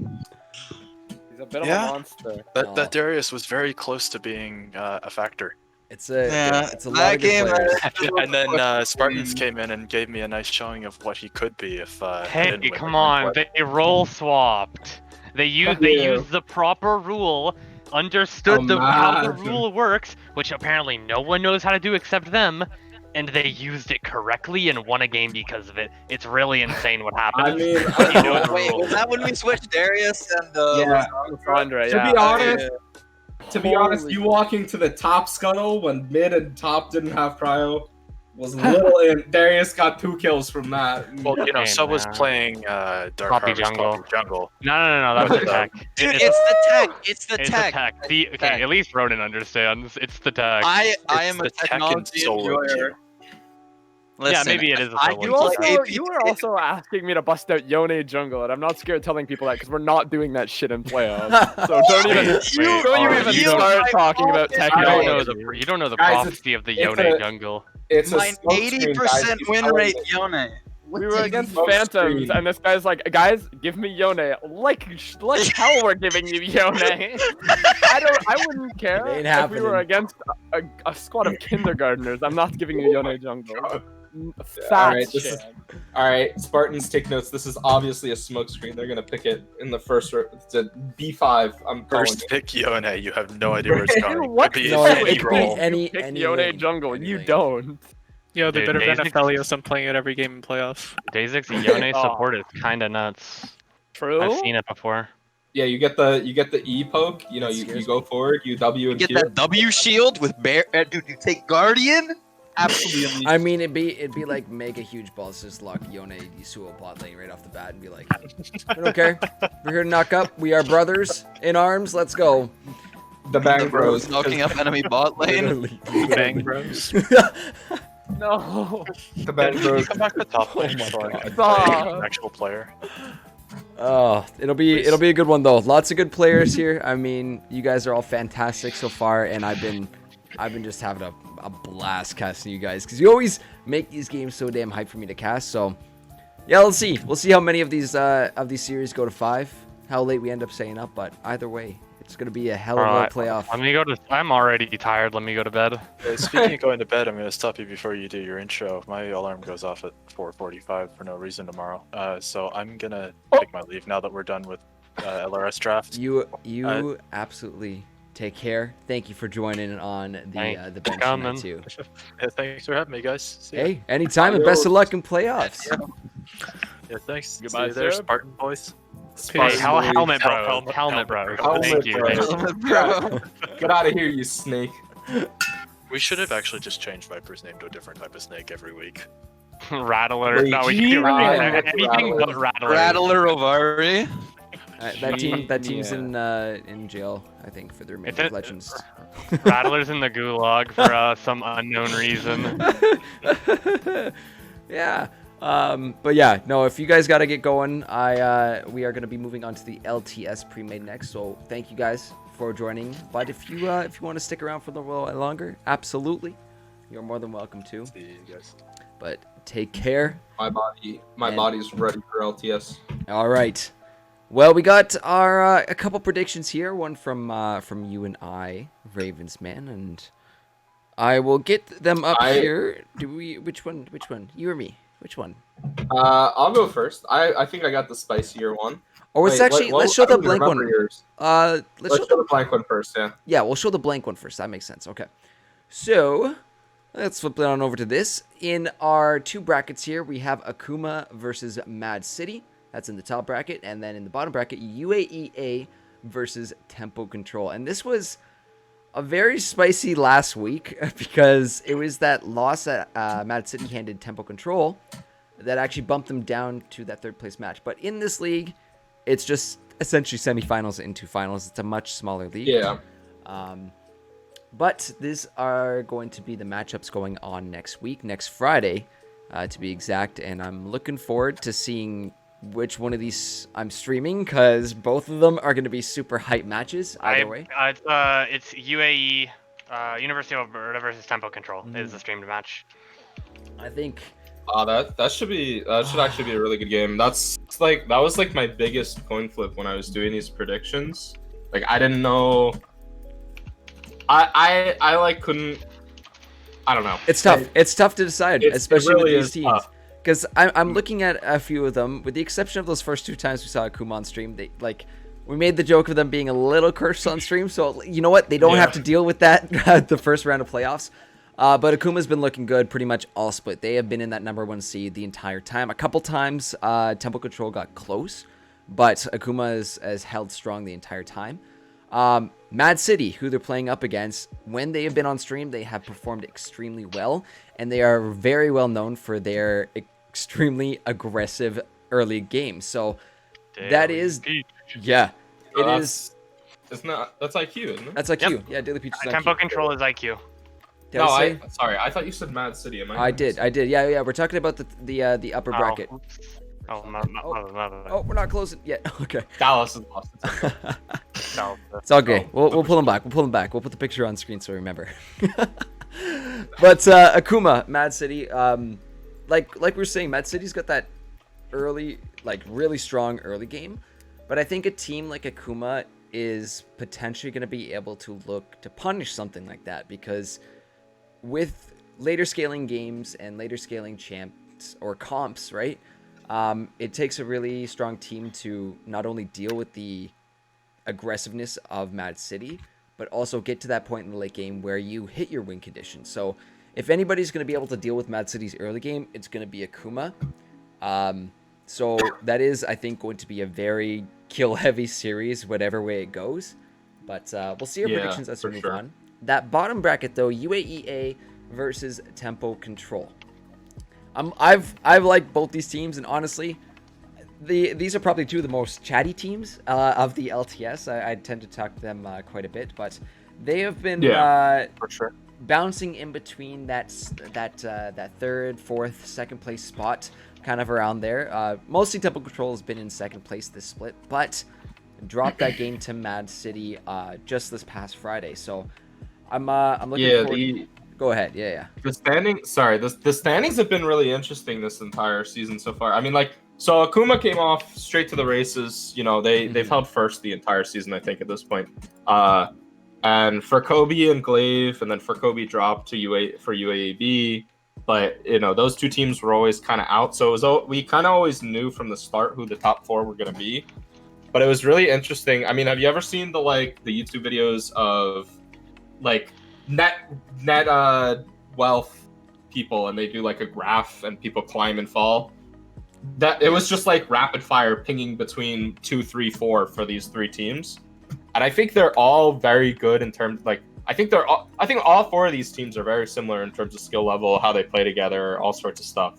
He's a bit of
Yeah.
a monster.
That Darius was very close to being a factor.
It's a
Yeah,
it's a lot
that
of good
game,
players.
And then Spartans came in and gave me a nice showing of what he could be if. I
Hey,
didn't win
come
the
on!
game.
They role swapped. They used the proper rule, understood how the
Imagine.
rule works, which apparently no one knows how to do except them, and they used it correctly and won a game because of it. It's really insane what happened.
I mean,
You know the
Wait,
rules.
was that when we switched Darius and
Yeah.
Andre,
To
yeah.
be honest,
Holy-
you walking to the top scuttle when mid and top didn't have prio Was little in. Darius got 2 kills from that.
Well,
Hey,
so was
man.
playing Dark
Poppy
Harvest
Jungle.
Poppy Jungle.
No, that's the tech.
Dude,
It's
it's the tech. It's the
it's
tech.
the tech. See, okay, at least Ronan understands. It's the tech.
I
It's
am a
the tech and
technology
solo
enjoyer.
queue.
Listen,
maybe it is a
I
solo
can
You
queue.
play
also
AP
you were also asking me to bust out Yone jungle, and I'm not scared telling people that because we're not doing that shit in playoffs. So don't even
You-
don't you
oh,
even
you don't-
start talking about
You don't know
technology.
you don't know the
Guys,
prophecy of the
it's
Yone
a-
jungle.
It's a
my
smoke
80%
screen, guys. He's
win
telling
rate,
me.
Yone. What
We
do
were
you-
against
smoke
Phantoms,
screen.
and this guy's like, guys, give me Yone. Like hell, we're giving you Yone. I wouldn't care
It ain't
if we were
happening.
against a squad of kindergartners. I'm not giving you Yone jungle. Fat
Alright, this
shit.
is- Alright, Spartans, take notes. This is obviously a smoke screen. They're gonna pick it in the first round. It's a B5. I'm calling
First
it.
pick Yone, you have no idea where it's going.
In what
Could be
No,
a
it
any
could
role.
be any
Pick
any
Yone
lane.
jungle.
Any
You
lane.
don't.
Yo, they
Dude,
better ban
Daisy-
Aphelios. I'm playing it every game in playoffs.
Daisyk's Yone
Oh.
support is kinda nuts.
True.
I've seen it before.
Yeah, you get the E poke. You know,
That
you
scares
go
me.
forward. You W and
Get
Q.
that W shield with bear. Dude, you take Guardian. Absolutely.
I mean, it'd be like mega huge balls, just lock Yone Yasuo bot lane right off the bat and be like, we don't care. We're here to knock up. We are brothers in arms. Let's go.
The Bang Bros.
knocking up enemy bot lane.
Literally.
Bang bros.
No.
The Bang
Can
Bros.
you come back to top lane
my
so I can
God.
play an actual player?
Oh, it'll be a good one though. Lots of good players here. I mean, you guys are all fantastic so far, and I've been just having a blast casting you guys because you always make these games so damn hype for me to cast. So yeah, let's see. We'll see how many of these series go to 5. How late we end up staying up, but either way, it's gonna be a hell of a
Alright,
playoff.
Let me go to. I'm already tired. Let me go to bed.
Speaking of going to bed, I'm going to stop you before you do your intro. My alarm goes off at 4:45 for no reason tomorrow. So I'm going to take my leave now that we're done with LRS draft.
You absolutely take care. Thank you for joining on the
Thanks
the
for
bench
coming.
tonight too.
Yeah, thanks for having me, guys. See ya.
Hey, anytime, and best of luck in playoffs.
Yeah, thanks.
Goodbye,
See you there,
sir.
Spartan boys.
Hey, helmet, bro.
Helmet,
Helmet, bro.
helmet,
Thank you.
bro.
Thank you.
Bro.
Get out of here, you snake.
We should have actually just changed Viper's name to a different type of snake every week.
Rattler.
Wait,
No, we can do
Rattler.
anything but Rattler.
Rattler Ovari.
That team's
Yeah.
in jail, I think, for the
It's
remainder of
a-
Legends.
Rattler's in the gulag for some unknown reason.
Yeah. But yeah, no. If you guys got to get going, we are gonna be moving on to the LTS Premade next. So thank you guys for joining. But if you want to stick around for a little while longer, absolutely, you're more than welcome to.
See you guys.
But take care.
My body's ready for LTS.
All right. Well, we got our a couple predictions here. One from you and I, Ravens man, and I will get them up here. Which one? You or me? Which one?
I'll go first. I think I got the spicier one.
Or let's
Wait,
actually
what-
let's show
I
the
don't
blank
remember
one.
yours.
Let's
Let's
show
show the
the
blank one first. Yeah.
yeah. We'll show the blank one first. That makes sense. Okay. So let's flip it on over to this. In our 2 brackets here, we have Akuma versus Mad City. That's in the top bracket, and then in the bottom bracket, Uaea versus Tempo Control. And this was a very spicy last week because it was that loss that Mad City handed Tempo Control that actually bumped them down to that 3rd place match. But in this league, it's just essentially semifinals into finals. It's a much smaller league.
Yeah.
But these are going to be the matchups going on next week, next Friday, to be exact. And I'm looking forward to seeing which one of these I'm streaming because both of them are going to be super hype matches either way.
It's UAE, University of Alberta versus Tempo Control is the streamed match.
I think
That should actually be a really good game. That was like my biggest coin flip when I was doing these predictions. Like I didn't know. I like couldn't. I don't know.
it's tough. It's tough to decide,
It
especially
really
with
is
these teams.
tough.
Because I'm looking at a few of them, with the exception of those first 2 times we saw Akuma on stream. We made the joke of them being a little cursed on stream, so you know what? They don't have to deal with that the first round of playoffs. But Akuma's been looking good pretty much all split. They have been in that number 1 seed the entire time. A couple times, Tempo Control got close, but Akuma has held strong the entire time. Mad City, who they're playing up against, when they have been on stream, they have performed extremely well, and they are very well known for their extremely aggressive early games. So that is, yeah, it is.
It's not. That's IQ, isn't it?
That's IQ.
Yep.
Yeah, Daily Peach is
Tempo
IQ.
control is IQ.
Did
No,
I say?
sorry. I thought you said Mad City. Am I?
I did. Yeah. We're talking about the upper bracket.
Oh,
Oh, we're not closing yet. Okay.
Dallas is lost.
It's all good. We'll pull them back. We'll put the picture on screen so we remember. But Akuma, Mad City, like we were saying, Mad City's got that early, like really strong early game. But I think a team like Akuma is potentially going to be able to look to punish something like that, because with later scaling games and later scaling champs or comps, right? It takes a really strong team to not only deal with the aggressiveness of Mad City, but also get to that point in the late game where you hit your win condition. So if anybody's going to be able to deal with Mad City's early game, it's going to be Akuma. So that is, I think, going to be a very kill-heavy series, whatever way it goes. But we'll see our predictions as we move on. That bottom bracket, though, Uaea versus Tempo Control. I've liked both these teams, and honestly, these are probably two of the most chatty teams of the LTS. I tend to talk to them quite a bit, but they have been
for sure
bouncing in between that third, fourth, second place spot, kind of around there. Mostly Tempo Control has been in second place this split, but dropped that game to Mad City just this past Friday. So I'm looking forward. Go ahead. Yeah.
The standings have been really interesting this entire season so far. I mean, so Akuma came off straight to the races. You know, they've held first the entire season, I think, at this point. And for Kobe and Glaive, and then for Kobe dropped to UAAB. But, you know, those two teams were always kind of out. So we kind of always knew from the start who the top four were going to be. But it was really interesting. I mean, have you ever seen the YouTube videos of net wealth people, and they do like a graph and people climb and fall? That it was just like rapid fire pinging between 2, 3, 4 for these three teams. And I think they're all very good in terms I think all four of these teams are very similar in terms of skill level, how they play together, all sorts of stuff.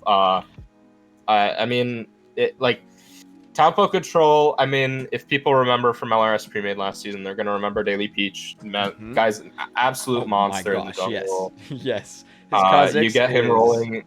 I mean, Tempo Control, I mean, if people remember from LRS Premade last season, they're going to remember Daily Peach. Guy's an absolute monster in the jungle.
Yes.
You get him rolling.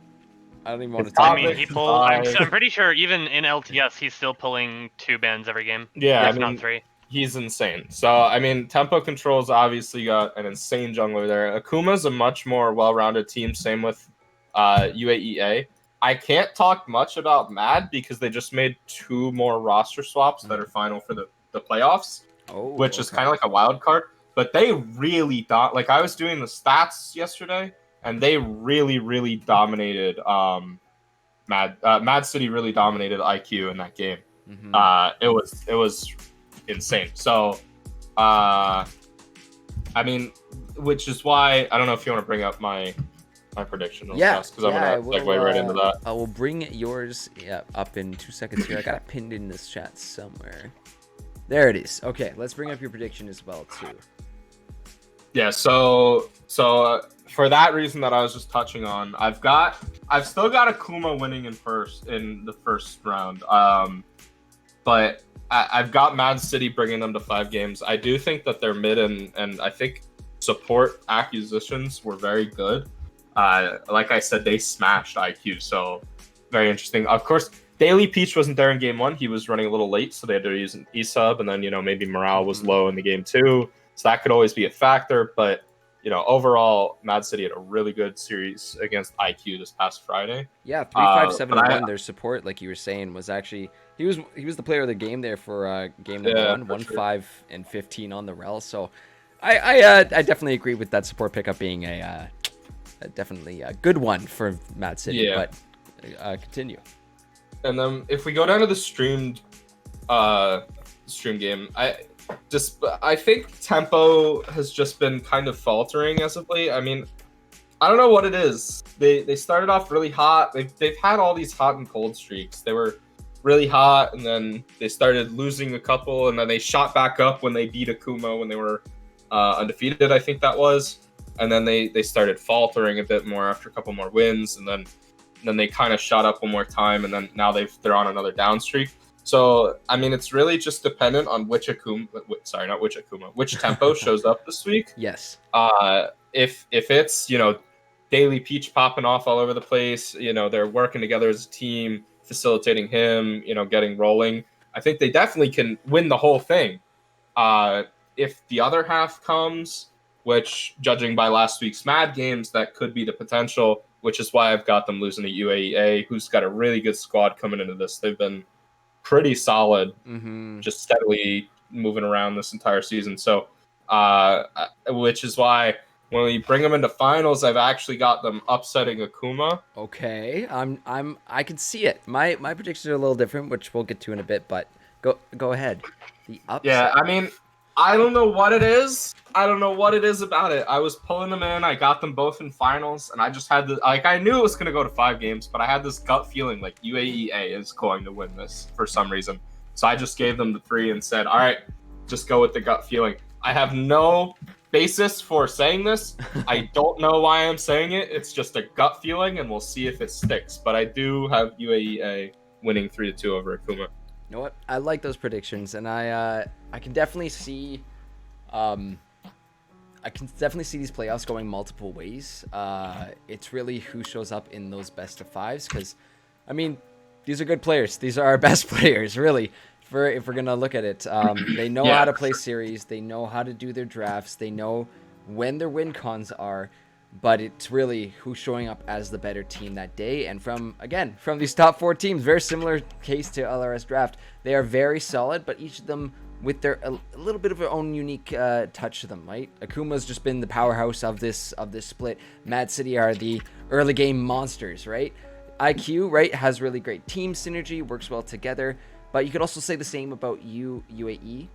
I don't even want to talk
about it. I'm pretty sure even in LTS, he's still pulling 2 bans every game.
Yeah,
if not 3.
He's insane. So, I mean, Tempo Control's obviously got an insane jungler there. Akuma's a much more well-rounded team. Same with Uaea. I can't talk much about Mad because they just made 2 more roster swaps that are final for the playoffs, which is kind of like a wild card. But they really I was doing the stats yesterday, and they really, really dominated Mad City really dominated IQ in that game. It was insane. So, I mean, which is why I don't know if you want to bring up my prediction. Because I'm gonna segue right into that.
I will bring yours up in 2 seconds here. I got it pinned in this chat somewhere. There it is. Okay, let's bring up your prediction as well too.
Yeah. So for that reason that I was just touching on, I've still got Akuma winning in the first round. But I've got Mad City bringing them to 5 games. I do think that their mid and I think support acquisitions were very good. Like I said, they smashed IQ, so very interesting. Of course, Daily Peach wasn't there in game 1. He was running a little late, so they had to use an E-sub, and then, maybe morale was low in the game 2, so that could always be a factor. But, overall, Mad City had a really good series against IQ this past Friday.
Yeah, 3-5-7-1. Their support, like you were saying, was actually he was the player of the game there for game number 1, 1-5-15 on the rel. So I definitely agree with that support pickup being definitely a good one for Mad City. Yeah. But continue.
And then if we go down to the stream game, I think Tempo has just been kind of faltering as of late. I mean, I don't know what it is. They started off really hot. They've had all these hot and cold streaks. They were really hot, and then they started losing a couple, and then they shot back up when they beat Akuma when they were undefeated, I think that was. And then they started faltering a bit more after a couple more wins, and then they kind of shot up one more time, and then now they're on another down streak. So I mean, it's really just dependent on which tempo shows up this week.
Yes.
If it's Daily Peach popping off all over the place, they're working together as a team, facilitating him, getting rolling. I think they definitely can win the whole thing. If the other half comes, which judging by last week's Mad games, that could be the potential, which is why I've got them losing to Uaea, who's got a really good squad coming into this. They've been pretty solid, just steadily moving around this entire season. So, which is why when we bring them into finals, I've actually got them upsetting Akuma.
Okay, I can see it. My predictions are a little different, which we'll get to in a bit. But go ahead. The upset.
Yeah, I mean, I don't know what it is. I don't know what it is about it. I was pulling them in. I got them both in finals, and I just had I knew it was going to go to 5 games, but I had this gut feeling like Uaea is going to win this for some reason. So I just gave them the 3 and said, all right, just go with the gut feeling. I have no basis for saying this. I don't know why I'm saying it. It's just a gut feeling, and we'll see if it sticks. But I do have Uaea winning 3-2 over Akuma.
You know what? I like those predictions, and I can definitely see, these playoffs going multiple ways. It's really who shows up in those best of 5s, because, I mean, these are good players. These are our best players, really. If we're gonna look at it, they know how to play series. They know how to do their drafts. They know when their win cons are. But it's really who's showing up as the better team that day. And from these top 4 teams, very similar case to LRS draft, they are very solid, but each of them with a little bit of their own unique touch to them, right? Akuma's just been the powerhouse of this split. Mad City are the early game monsters, right? IQ, right, has really great team synergy, works well together. But you could also say the same about Uaea,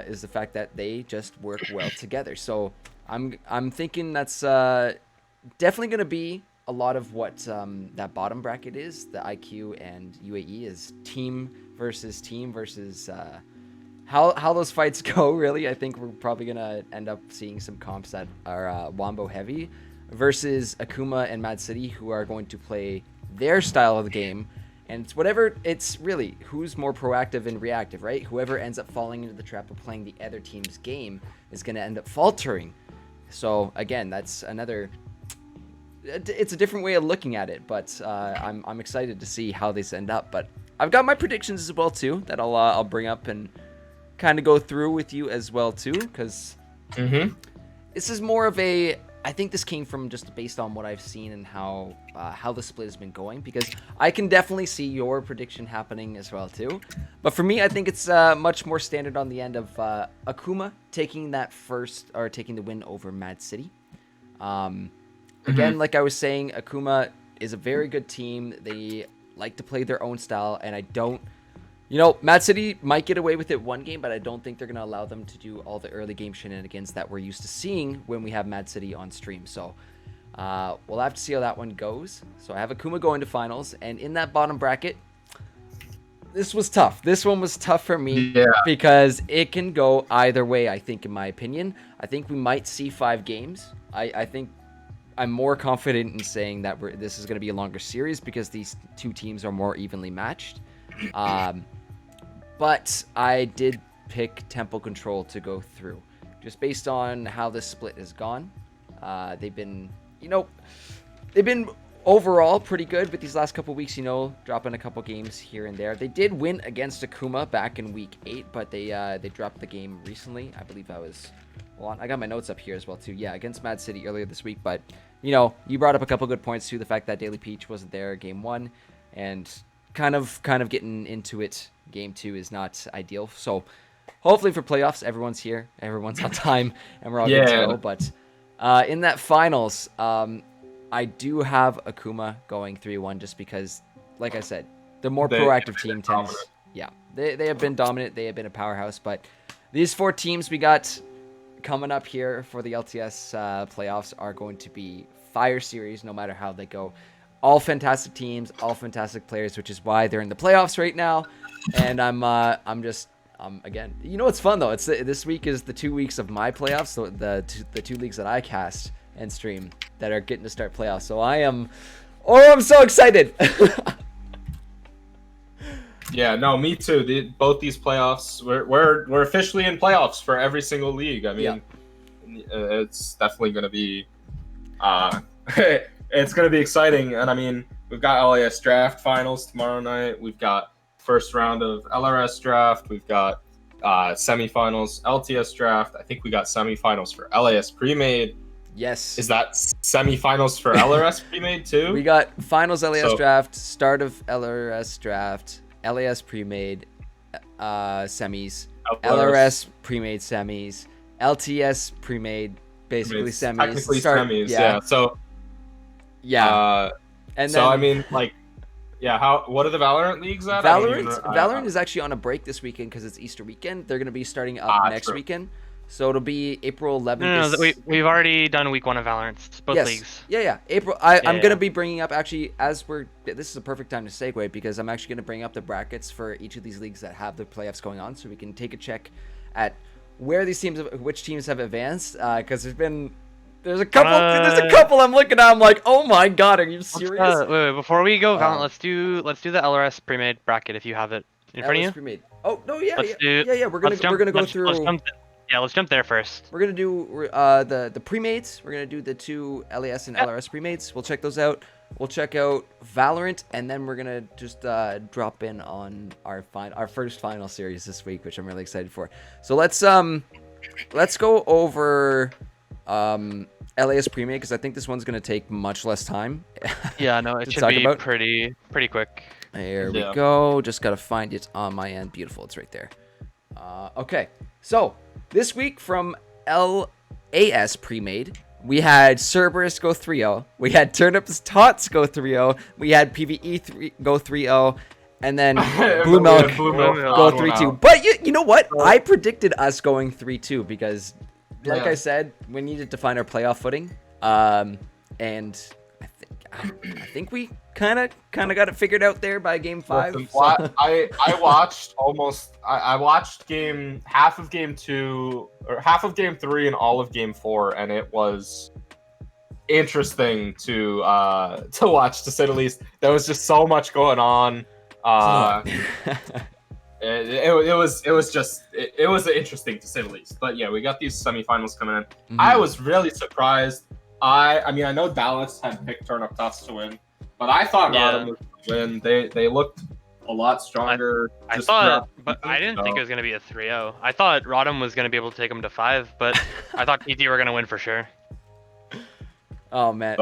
is the fact that they just work well together. So I'm thinking that's definitely going to be a lot of what that bottom bracket is. The IQ and Uaea is team versus how those fights go, really. I think we're probably going to end up seeing some comps that are Wombo heavy versus Akuma and Mad City, who are going to play their style of the game. And it's really who's more proactive and reactive, right? Whoever ends up falling into the trap of playing the other team's game is going to end up faltering. So again, that's it's a different way of looking at it, but I'm excited to see how these end up. But I've got my predictions as well too that I'll bring up and kind of go through with you as well too, because this is more of I think this came from just based on what I've seen and how the split has been going, because I can definitely see your prediction happening as well too. But for me, I think it's much more standard on the end of Akuma taking the win over Mad City. Again, like I was saying, Akuma is a very good team. They like to play their own style, and I don't. Mad City might get away with it one game, but I don't think they're going to allow them to do all the early game shenanigans that we're used to seeing when we have Mad City on stream. So we'll have to see how that one goes. So I have Akuma going to finals, and in that bottom bracket, this was tough. This one was tough for me because it can go either way, I think, in my opinion. I think we might see 5 games. I think I'm more confident in saying that this is going to be a longer series because these 2 teams are more evenly matched. But I did pick Temple Control to go through, just based on how this split has gone. They've been overall pretty good, but these last couple weeks, dropping a couple games here and there. They did win against Akuma back in week 8, but they dropped the game recently. I believe that was. Well, I got my notes up here as well too. Yeah, against Mad City earlier this week. But you brought up a couple good points too. The fact that Daily Peach wasn't there game 1, and kind of getting into it. Game 2 is not ideal. So hopefully for playoffs, everyone's here, everyone's on time, and we're all good to go. But in that finals, I do have Akuma going 3-1 just because, like I said, the more proactive team tends. Yeah, they have been dominant. They have been a powerhouse. But these 4 teams we got coming up here for the LTS playoffs are going to be fire series no matter how they go. All fantastic teams, all fantastic players, which is why they're in the playoffs right now. And I'm again, you know what's fun though? It's this week is the 2 weeks of my playoffs, so the two leagues that I cast and stream that are getting to start playoffs. So I'm so excited.
Yeah, no, me too. Both these playoffs, we're officially in playoffs for every single league. I mean, it's definitely going to be, it's going to be exciting. And I mean, we've got LAS draft finals tomorrow night. We've got first round of LRS draft. We've got semifinals LTS draft. I think we got semifinals for LAS Premade.
Yes.
Is that semifinals for LRS Premade too?
We got finals LAS draft, start of LRS draft, LAS Premade semis, LRS Premade semis, LTS Premade basically semis.
Technically semis, yeah. So
and
so
then,
I mean, like, yeah. What are the Valorant leagues at?
Valorant is actually on a break this weekend because it's Easter weekend. They're going to be starting up next weekend. So it'll be April 11th.
No, we've already done week 1 of Valorant, both leagues.
Yeah. April. I'm going to be bringing up, actually, this is a perfect time to segue because I'm actually going to bring up the brackets for each of these leagues that have the playoffs going on, so we can take a check at which teams have advanced. Because there's a couple I'm looking at. I'm like, oh my god, are you serious?
Wait, before we go, Valorant, let's do the LRS Premade bracket if you have it in front of you.
Premade. Oh no, yeah. We're gonna go through.
Let's jump there first.
We're gonna do the premades. We're gonna do the 2 LAS and LRS premades. We'll check those out. We'll check out Valorant, and then we're gonna just drop in on our first final series this week, which I'm really excited for. So let's go over LAS premade because I think this one's gonna take much less time.
Yeah, no, it should be pretty quick.
There we go. Just gotta find it on my end. Beautiful. It's right there. Okay, so this week from LAS Premade, we had Cerberus go 3-0. We had Turnips Tots go 3-0. We had PvE go 3-0. And then Blue Milk go 3-2. But you know what? I predicted us going 3-2 because, like I said, we needed to find our playoff footing. And I think we kind of got it figured out there by game 5.
I watched half of game 2 or half of game 3 and all of game 4, and it was interesting to watch, to say the least. There was just so much going on. It was interesting to say the least. But yeah, we got these semifinals coming in.
Mm-hmm.
I was really surprised. I mean, I know Dallas had picked Turnip Tots to win, but I thought Rodham was going to win. They looked a lot stronger.
I didn't think it was going to be a 3-0. I thought Rodham was going to be able to take him to 5, but I thought TT were going to win for sure.
Oh man,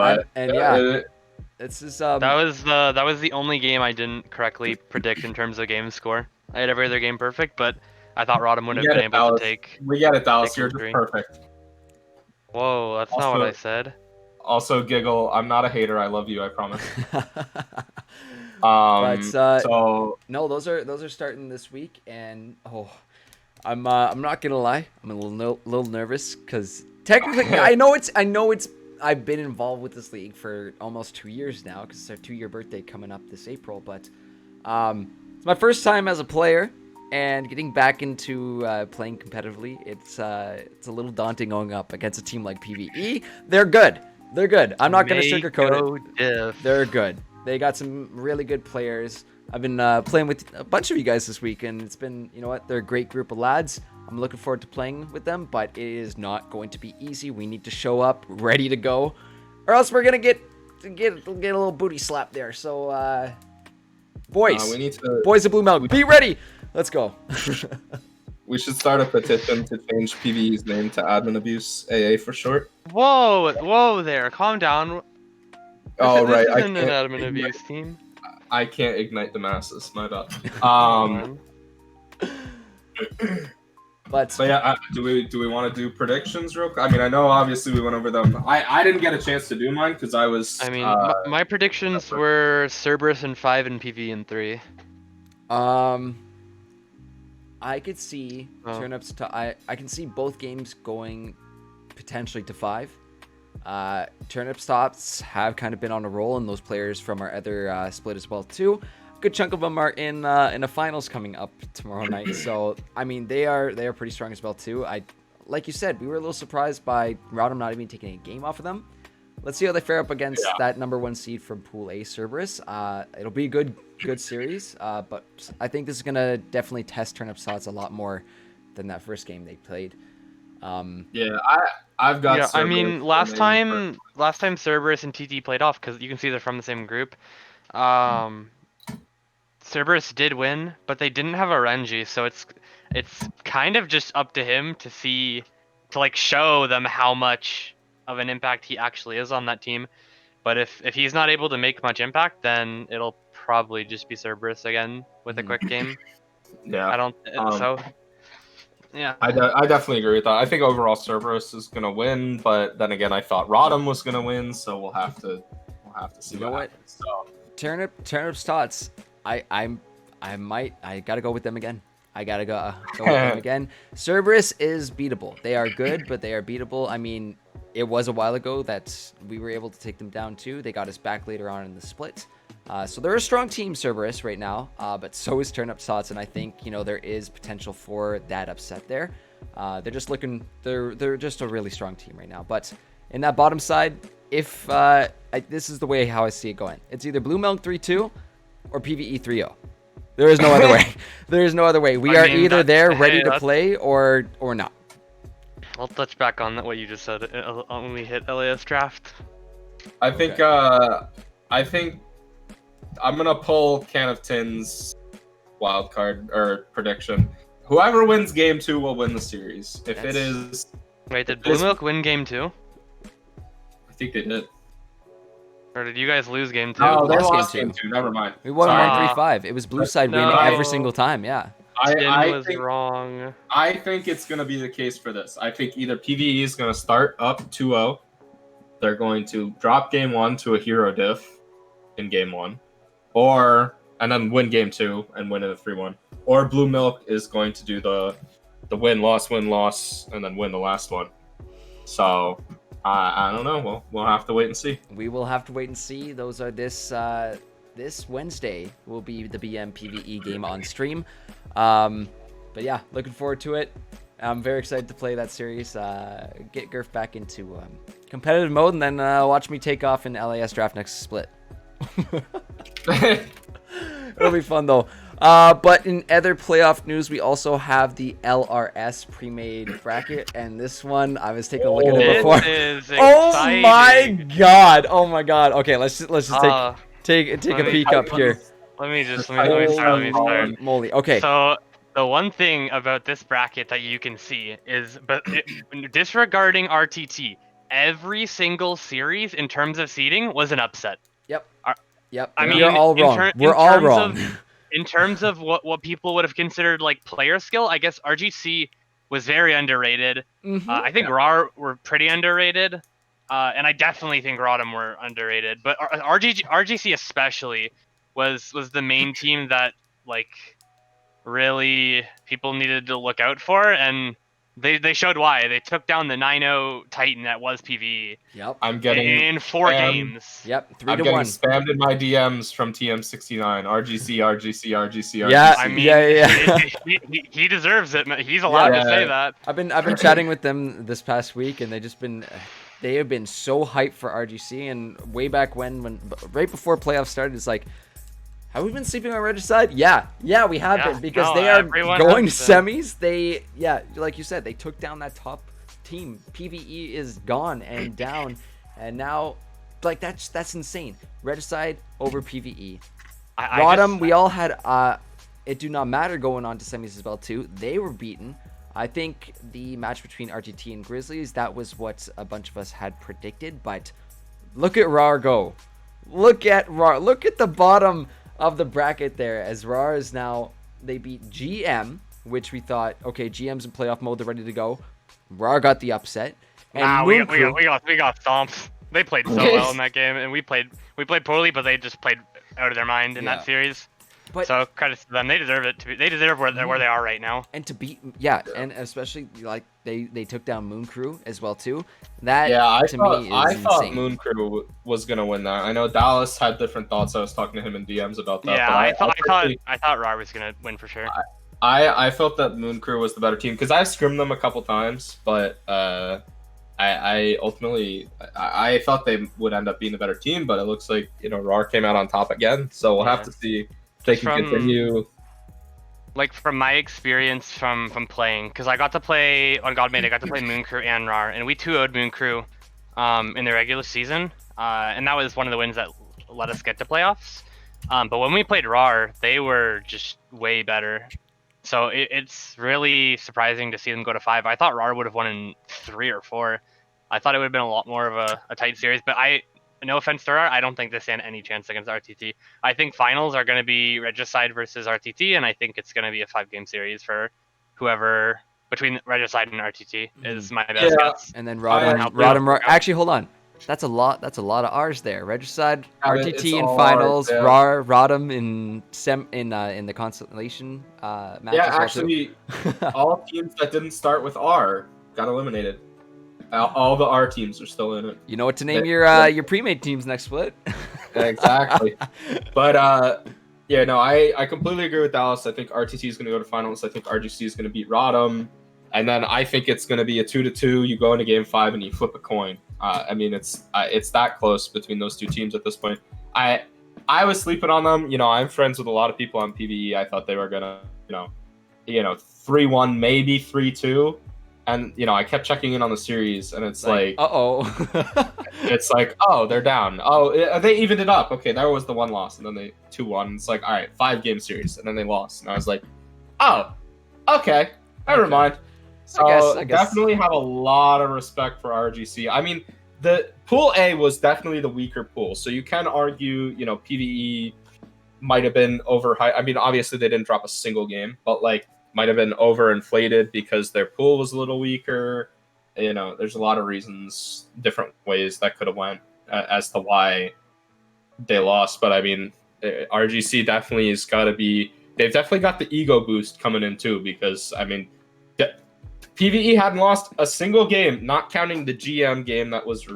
it's just
that was the only game I didn't correctly predict in terms of game score. I had every other game perfect, but I thought Rodham would have been able to take.
We get it, Dallas. You're just perfect.
Whoa, that's not what I said.
Also, Giggle, I'm not a hater. I love you. I promise.
No, those are starting this week, and I'm not gonna lie, I'm a little nervous because technically I know it's I've been involved with this league for almost 2 years now because it's our 2-year birthday coming up this April, but it's my first time as a player. And getting back into playing competitively, it's a little daunting going up against a team like PvE. They're good. I'm not going to sugarcoat it. They're good. They got some really good players. I've been playing with a bunch of you guys this week, and it's been, you know what, they're a great group of lads. I'm looking forward to playing with them, but it is not going to be easy. We need to show up ready to go, or else we're going to get a little booty slap there. So, boys of Blue Milk, be ready. Let's go.
We should start a petition to change PvE's name to Admin Abuse AA for short.
Whoa there. Calm down.
Oh, right.
This isn't an Admin Abuse team.
I can't ignite the masses. My bad.
But
yeah, do we want to do predictions real quick? I mean, I know obviously we went over them. I didn't get a chance to do mine because I was.
I mean, my predictions were Cerberus in 5 and PvE in 3.
I could see Turnips to I can see both games going potentially to 5. Turnips Tots have kind of been on a roll, and those players from our other split as well too. good chunk of them are in the finals coming up tomorrow night. So I mean, they are pretty strong as well too. Like you said, we were a little surprised by Rodham not even taking a game off of them. Let's see how they fare up against that number 1 seed from Pool A, Cerberus. It'll be a good series, but I think this is gonna definitely test Turnip Slots a lot more than that first game they played.
I've got.
Yeah, I
Cerberus
mean, last time Cerberus and TT played off, because you can see they're from the same group. Cerberus did win, but they didn't have a Renji, so it's kind of just up to him to like show them how much of an impact he actually is on that team. But if he's not able to make much impact, then it'll probably just be Cerberus again with a quick game.
Yeah,
I don't. Yeah.
I definitely agree with that. I think overall Cerberus is gonna win, but then again, I thought Rodham was gonna win, so we'll have to see
You know what?
happens. So.
Turnip Tots. I gotta go with them again. I gotta go with them again. Cerberus is beatable. They are good, but they are beatable. I mean, it was a while ago that we were able to take them down too. They got us back later on in the split. So they're a strong team, Cerberus, right now. But so is Turnip Tots, and I think there is potential for that upset there. They're just they're just a really strong team right now. But in that bottom side, if this is the way how I see it going, it's either Blue Milk 3-2 or PvE 3-0. There is no other way. There is no other way. We are either there ready to play or not.
I'll touch back on what you just said when we hit LAS draft.
I think I'm gonna pull Can of Tins wild card or prediction. Whoever wins game 2 will win the series. If it is,
wait, did Blue Milk win game 2?
I think they did.
Or did you guys lose game 2?
Oh, they
lost
lost
game
game 2. Never mind.
We won
Sorry.
1-3-5. It was blue side win
No.
every single time. Yeah.
I
was
think
wrong.
I think it's gonna be the case for this. I think either PvE is gonna start up 2-0. They're going to drop game 1 to a hero diff in game 1, and then win game 2 and win it a 3-1. Or Blue Milk is going to do the win loss, and then win the last one. So I don't know. We'll have to wait and see.
We will have to wait and see. Those are this Wednesday will be the BM PvE game on stream. But yeah, looking forward to it. I'm very excited to play that series. Get Gurf back into competitive mode, and then watch me take off in LAS draft next split. It'll be fun though. But in other playoff news, we also have the LRS Premade bracket, and this one I was taking a look at it before. Oh my god! Oh my god! Okay, let's just take a peek up here.
Let me start.
Moly. Okay.
So the one thing about this bracket that you can see is, disregarding RTT, every single series in terms of seeding was an upset.
Yep.
I mean,
we're all wrong. We're all wrong.
In terms of what people would have considered like player skill, I guess RGC was very underrated. I think RAR were pretty underrated, and I definitely think Rodham were underrated. But RGC especially was the main team that like really people needed to look out for, and they showed why. They took down the 9-0 Titan that was PvE.
Yep.
I'm getting
in 4 games.
Yep. 3-1.
I'm getting spammed in my DMs from TM69. RGC.
Yeah.
I mean,
yeah.
he deserves it. He's allowed to say that.
I've been chatting with them this past week, and they have been so hyped for RGC. And way back when right before playoffs started, it's like, have we been sleeping on Regicide? Yeah, we have been, because they are going to semis. They, like you said, they took down that top team. PvE is gone and down, and now, like, that's insane. Regicide over PvE. Rodham, we all had it do not matter going on to semis as well too. They were beaten. I think the match between RGT and Grizzlies, that was what a bunch of us had predicted. But look at RAR go. Look at RAR. Look at the bottom of the bracket there, as RAR is now, they beat GM, which we thought, okay, GM's in playoff mode, they're ready to go. RAR got the upset. And
we got stomped. They played so well in that game, and we played poorly, but they just played out of their mind in that series.
But
So credits to them. They deserve it. They deserve where they are right now.
and to beat, yeah, and especially like they took down Moon Crew as well too. That
Yeah, I
to
thought
me is
I thought
insane.
Moon Crew was gonna win that. I know Dallas had different thoughts. I was talking to him in DMs about that.
Yeah,
but
I thought Rar was gonna win for sure.
I felt that Moon Crew was the better team because I scrimmed them a couple times, but I ultimately I thought they would end up being the better team, but it looks like RAR came out on top again. So we'll have to see if they can continue.
Like from my experience from playing, because I got to play on Godmade, I got to play Moon Crew and RAR, and we 2-0'd Moon Crew in the regular season, and that was one of the wins that let us get to playoffs. But when we played RAR, they were just way better. So it's really surprising to see them go to 5. I thought RAR would have won in 3 or 4. I thought it would have been a lot more of a tight series, but no offense to RAR, I don't think they stand any chance against RTT. I think finals are going to be Regicide versus RTT, and I think it's going to be a 5-game series for whoever between Regicide and RTT is my best guess.
And then Rodham. Actually, hold on. That's a lot of R's there. Regicide, RTT in finals,
R's,
RAR, Rodham in the constellation match.
Yeah, actually, all teams that didn't start with R got eliminated. All the R teams are still in it.
You know what to name your Premade teams next split.
Exactly. But yeah, no, I completely agree with Dallas. I think RTT is going to go to finals. I think RGC is going to beat Rodham. And then I think it's going to be a 2-2. You go into game 5 and you flip a coin. I mean, it's that close between those two teams at this point. I was sleeping on them. I'm friends with a lot of people on PvE. I thought they were gonna, 3-1, maybe 3-2. And I kept checking in on the series, and it's like it's like, oh, they're down. Oh, they evened it up. Okay, there was the one loss, and then they 2-1. It's like, all right, 5-game series, and then they lost, and I was like, oh, okay, never mind. So I guess. Definitely have a lot of respect for RGC. I mean, the pool A was definitely the weaker pool, so you can argue, PvE might have been overhyped. I mean, obviously they didn't drop a single game, but might have been overinflated because their pool was a little weaker. There's a lot of reasons, different ways that could have went as to why they lost. But I mean, RGC definitely has got to be. They've definitely got the ego boost coming in too, because I mean, PvE hadn't lost a single game, not counting the GM game that was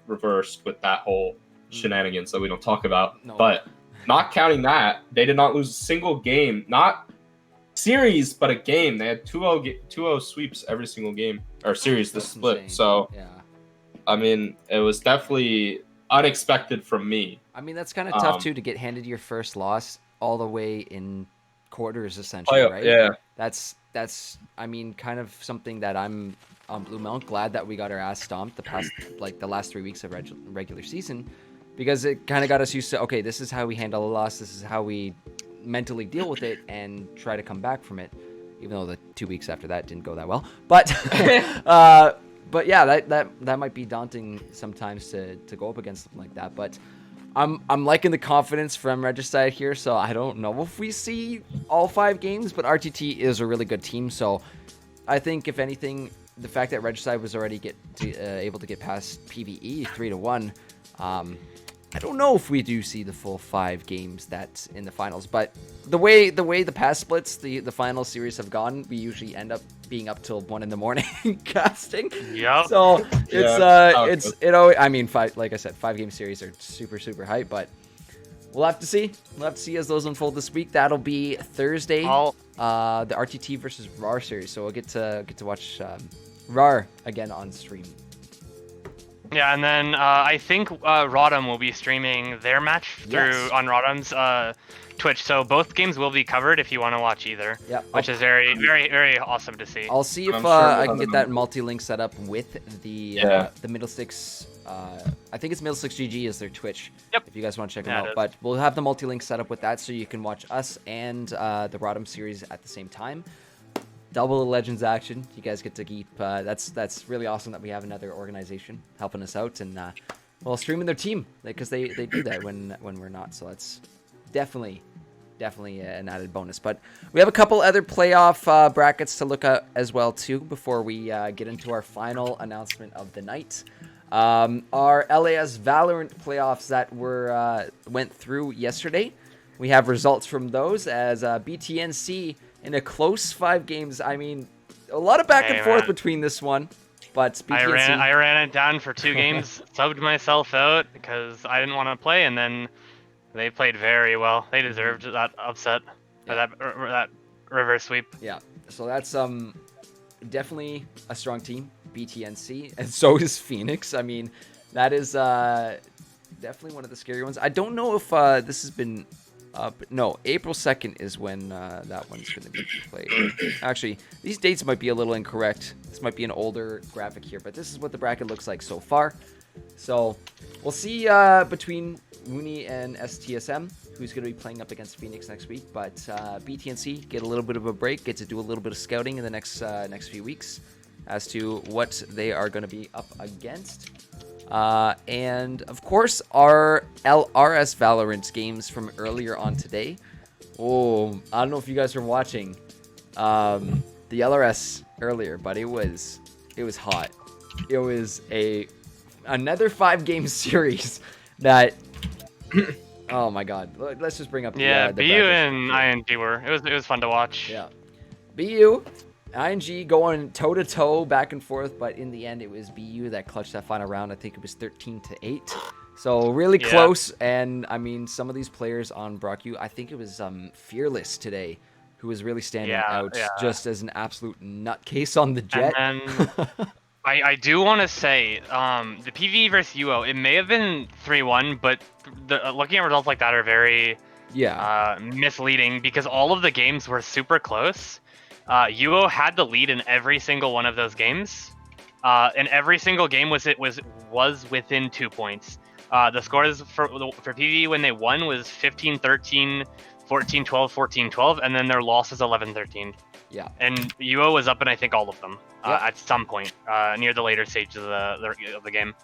reversed with that whole shenanigans that we don't talk about. No. But not counting that, they did not lose a single game. Not series, but a game. They had 2-0 sweeps every single game or series this split. Insane. So yeah, I mean, it was definitely unexpected from me.
I mean, that's kind of tough too, to get handed your first loss all the way in quarters, essentially, right?
Yeah,
that's I mean, kind of something that I'm on Blue Milk glad that we got our ass stomped the last 3 weeks of regular season, because it kind of got us used to, okay, this is how we handle a loss, this is how we mentally deal with it and try to come back from it, even though the 2 weeks after that didn't go that well. But but yeah, that might be daunting sometimes to go up against something like that. But I'm liking the confidence from Regicide here, so I don't know if we see all 5 games, but RTT is a really good team, so I think if anything, the fact that Regicide was already able to get past PvE 3-1, I don't know if we do see the full 5 games that's in the finals, but the way the past splits, the final series have gone, we usually end up being up till 1 a.m. casting.
Yeah.
So I mean, like I said, 5-game series are super hype, but we'll have to see. We'll have to see as those unfold this week. That'll be Thursday. The RTT versus RAR series. So we'll get to watch RAR again on stream.
Yeah, and then I think Rodham will be streaming their match on Rodham's Twitch, so both games will be covered if you want to watch either.
Yeah,
which is very, very, very awesome to see.
I'll see if I can get that multi-link set up with the Middlesticks. I think it's Middlesticks GG is their Twitch.
Yep.
If you guys want to check them out, but we'll have the multi-link set up with that, so you can watch us and the Rodham series at the same time. Double the Legends action. You guys get to keep. That's really awesome that we have another organization helping us out and streaming their team, because they do that when we're not. So that's definitely an added bonus. But we have a couple other playoff brackets to look at as well too before we get into our final announcement of the night. Our LAS Valorant playoffs that went through yesterday. we have results from those as BTNC in a close 5 games. I mean, a lot of back and forth between this one, but BTNC...
I ran it down for 2 games, subbed myself out because I didn't want to play, and then they played very well. They deserved that upset, or that reverse sweep.
Yeah, so that's definitely a strong team, BTNC, and so is Phoenix. I mean, that is definitely one of the scary ones. I don't know if this has been up. No, April 2nd is when that one's going to be played. Actually, these dates might be a little incorrect. This might be an older graphic here, but this is what the bracket looks like so far. So we'll see between Mooney and STSM who's going to be playing up against Phoenix next week. But BTNC get a little bit of a break, get to do a little bit of scouting in the next few weeks as to what they are going to be up against. And of course, our LRS Valorant games from earlier on today. Oh, I don't know if you guys were watching the LRS earlier, but it was hot. It was another 5-game series that. Oh my God! Let's just bring up.
Yeah,
the
BU
bracket.
and ING were. It was fun to watch.
Yeah, BU. ING going toe-to-toe back and forth, but in the end, it was BU that clutched that final round. I think it was 13-8. So really close. And I mean, some of these players on Brock U, I think it was Fearless today, who was really standing out just as an absolute nutcase on the jet.
And then I do want to say, the PvE versus UO, it may have been 3-1, but looking at results like that are very misleading because all of the games were super close. UO had the lead in every single one of those games, and every single game was within 2 points. The scores for PvE when they won was 15-13, 14-12, 14-12, and then their loss was 11-13.
Yeah.
And UO was up in I think all of them at some point near the later stages of the game.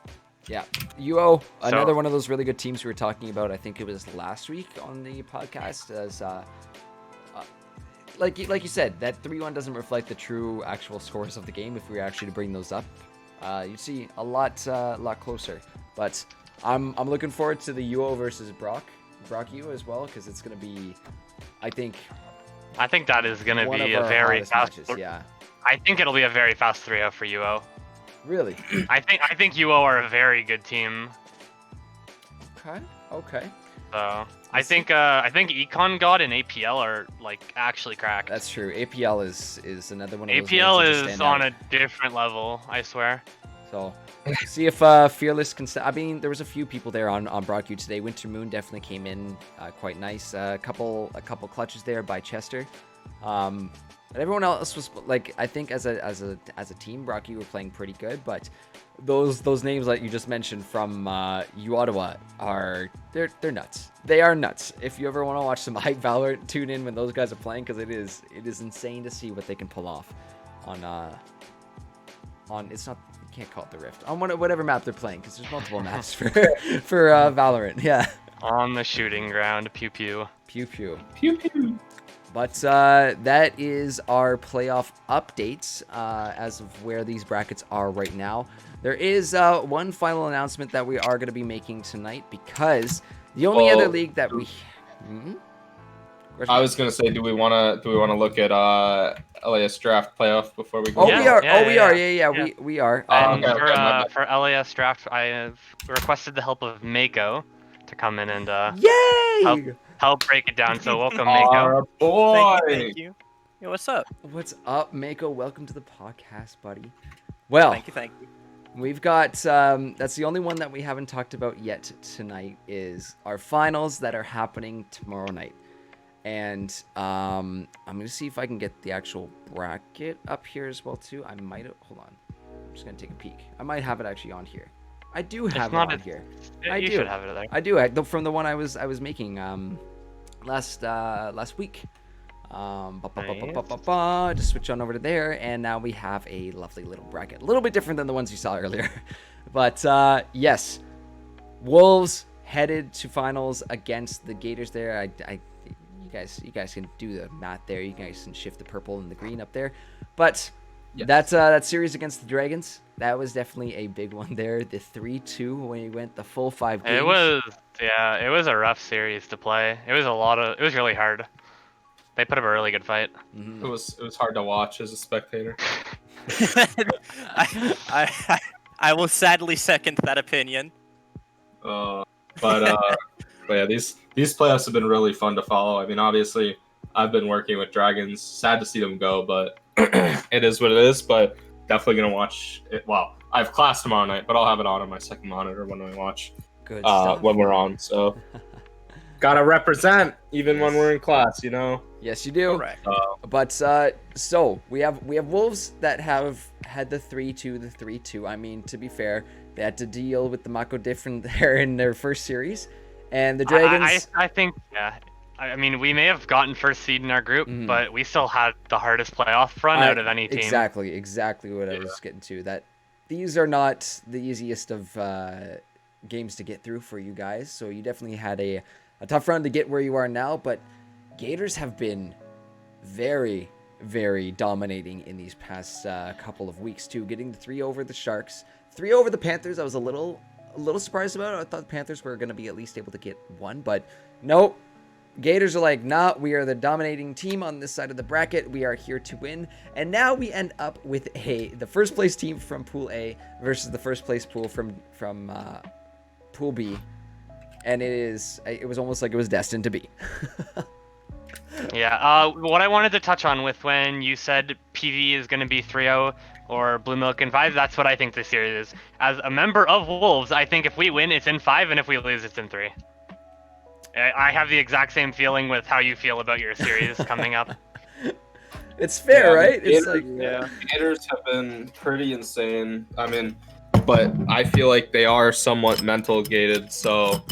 Yeah, UO, another one of those really good teams we were talking about. I think it was last week on the podcast as. Like you said, that 3-1 doesn't reflect the true actual scores of the game. If we were actually to bring those up, you'd see a lot closer. But I'm looking forward to the UO versus Brock U as well, because it's going to be, I think that is going to be a very fast matches. Yeah, I think it'll be a very fast 3-0 for UO. Really?
I think UO are a very good team.
Okay.
So I think Econ God and APL are like actually cracked.
That's true. APL is another one of those.
APL is on a different level, I swear.
So see if Fearless can. I mean, there was a few people there on Brock U today. Winter Moon definitely came in quite nice. A couple clutches there by Chester. And everyone else was like, I think as a team, Brock U were playing pretty good, but those names that you just mentioned from Uaea are they're nuts. They are nuts. If you ever want to watch some hype Valorant, tune in when those guys are playing, because it is insane to see what they can pull off on it's not, you can't call it the Rift, on whatever map they're playing, because there's multiple maps for Valorant. Yeah.
On the shooting ground, pew pew.
Pew pew.
Pew pew.
But that is our playoff updates as of where these brackets are right now. There is one final announcement that we are going to be making tonight, because the only other league that we...
I was going to say, do we want to look at LAS draft playoff before we go?
Oh, we are. We are.
For LAS draft, I have requested the help of Mako to come in and help break it down. So welcome, Mako.
Boy.
Thank you. Yo, what's up?
What's up, Mako? Welcome to the podcast, buddy. Well,
thank you.
We've got that's the only one that we haven't talked about yet tonight, is our finals that are happening tomorrow night. And I'm gonna see if I can get the actual bracket up here as well too. I might have, hold on. I'm just gonna take a peek. I might have it actually on here. I do have it on here.
You should have it there.
I do. From the one I was making last week. Just switch on over to there, and now we have a lovely little bracket. A little bit different than the ones you saw earlier, but yes, Wolves headed to finals against the Gators. There, you guys can do the math there. You guys can shift the purple and the green up there, but that's that series against the Dragons. That was definitely a big one there. The 3-2 when you went the full 5 games.
It was a rough series to play. It was really hard. They put up a really good fight.
It was hard to watch as a spectator.
I will sadly second that opinion.
But yeah, these playoffs have been really fun to follow. I mean, obviously, I've been working with Dragons. Sad to see them go, but it is what it is. But definitely gonna watch it. Well, I have class tomorrow night, but I'll have it on my second monitor when we watch.
Good stuff.
When we're on. So gotta represent even when we're in class, you know.
Yes, you do.
Correct.
But so we have Wolves that have had the 3-2, the 3-2. I mean, to be fair, they had to deal with the Mako different there in their first series, and the Dragons.
I think I mean, we may have gotten first seed in our group, but we still had the hardest playoff run out of any team.
Exactly what I was getting to. That these are not the easiest of games to get through for you guys. So you definitely had a tough run to get where you are now. But Gators have been very, very dominating in these past couple of weeks too. Getting the 3 over the Sharks, 3 over the Panthers. I was a little surprised about it. I thought the Panthers were going to be at least able to get 1, but nope. Gators are like, nah, we are the dominating team on this side of the bracket. We are here to win. And now we end up with the first place team from Pool A versus the first place pool from Pool B. And it was almost like it was destined to be.
Yeah, what I wanted to touch on with when you said PV is going to be 3-0 or Blue Milk in 5, that's what I think this series is. As a member of Wolves, I think if we win, it's in 5, and if we lose, it's in 3. I have the exact same feeling with how you feel about your series coming up.
It's fair, right? It's like
Gators have been pretty insane. I mean, but I feel like they are somewhat mental gated. So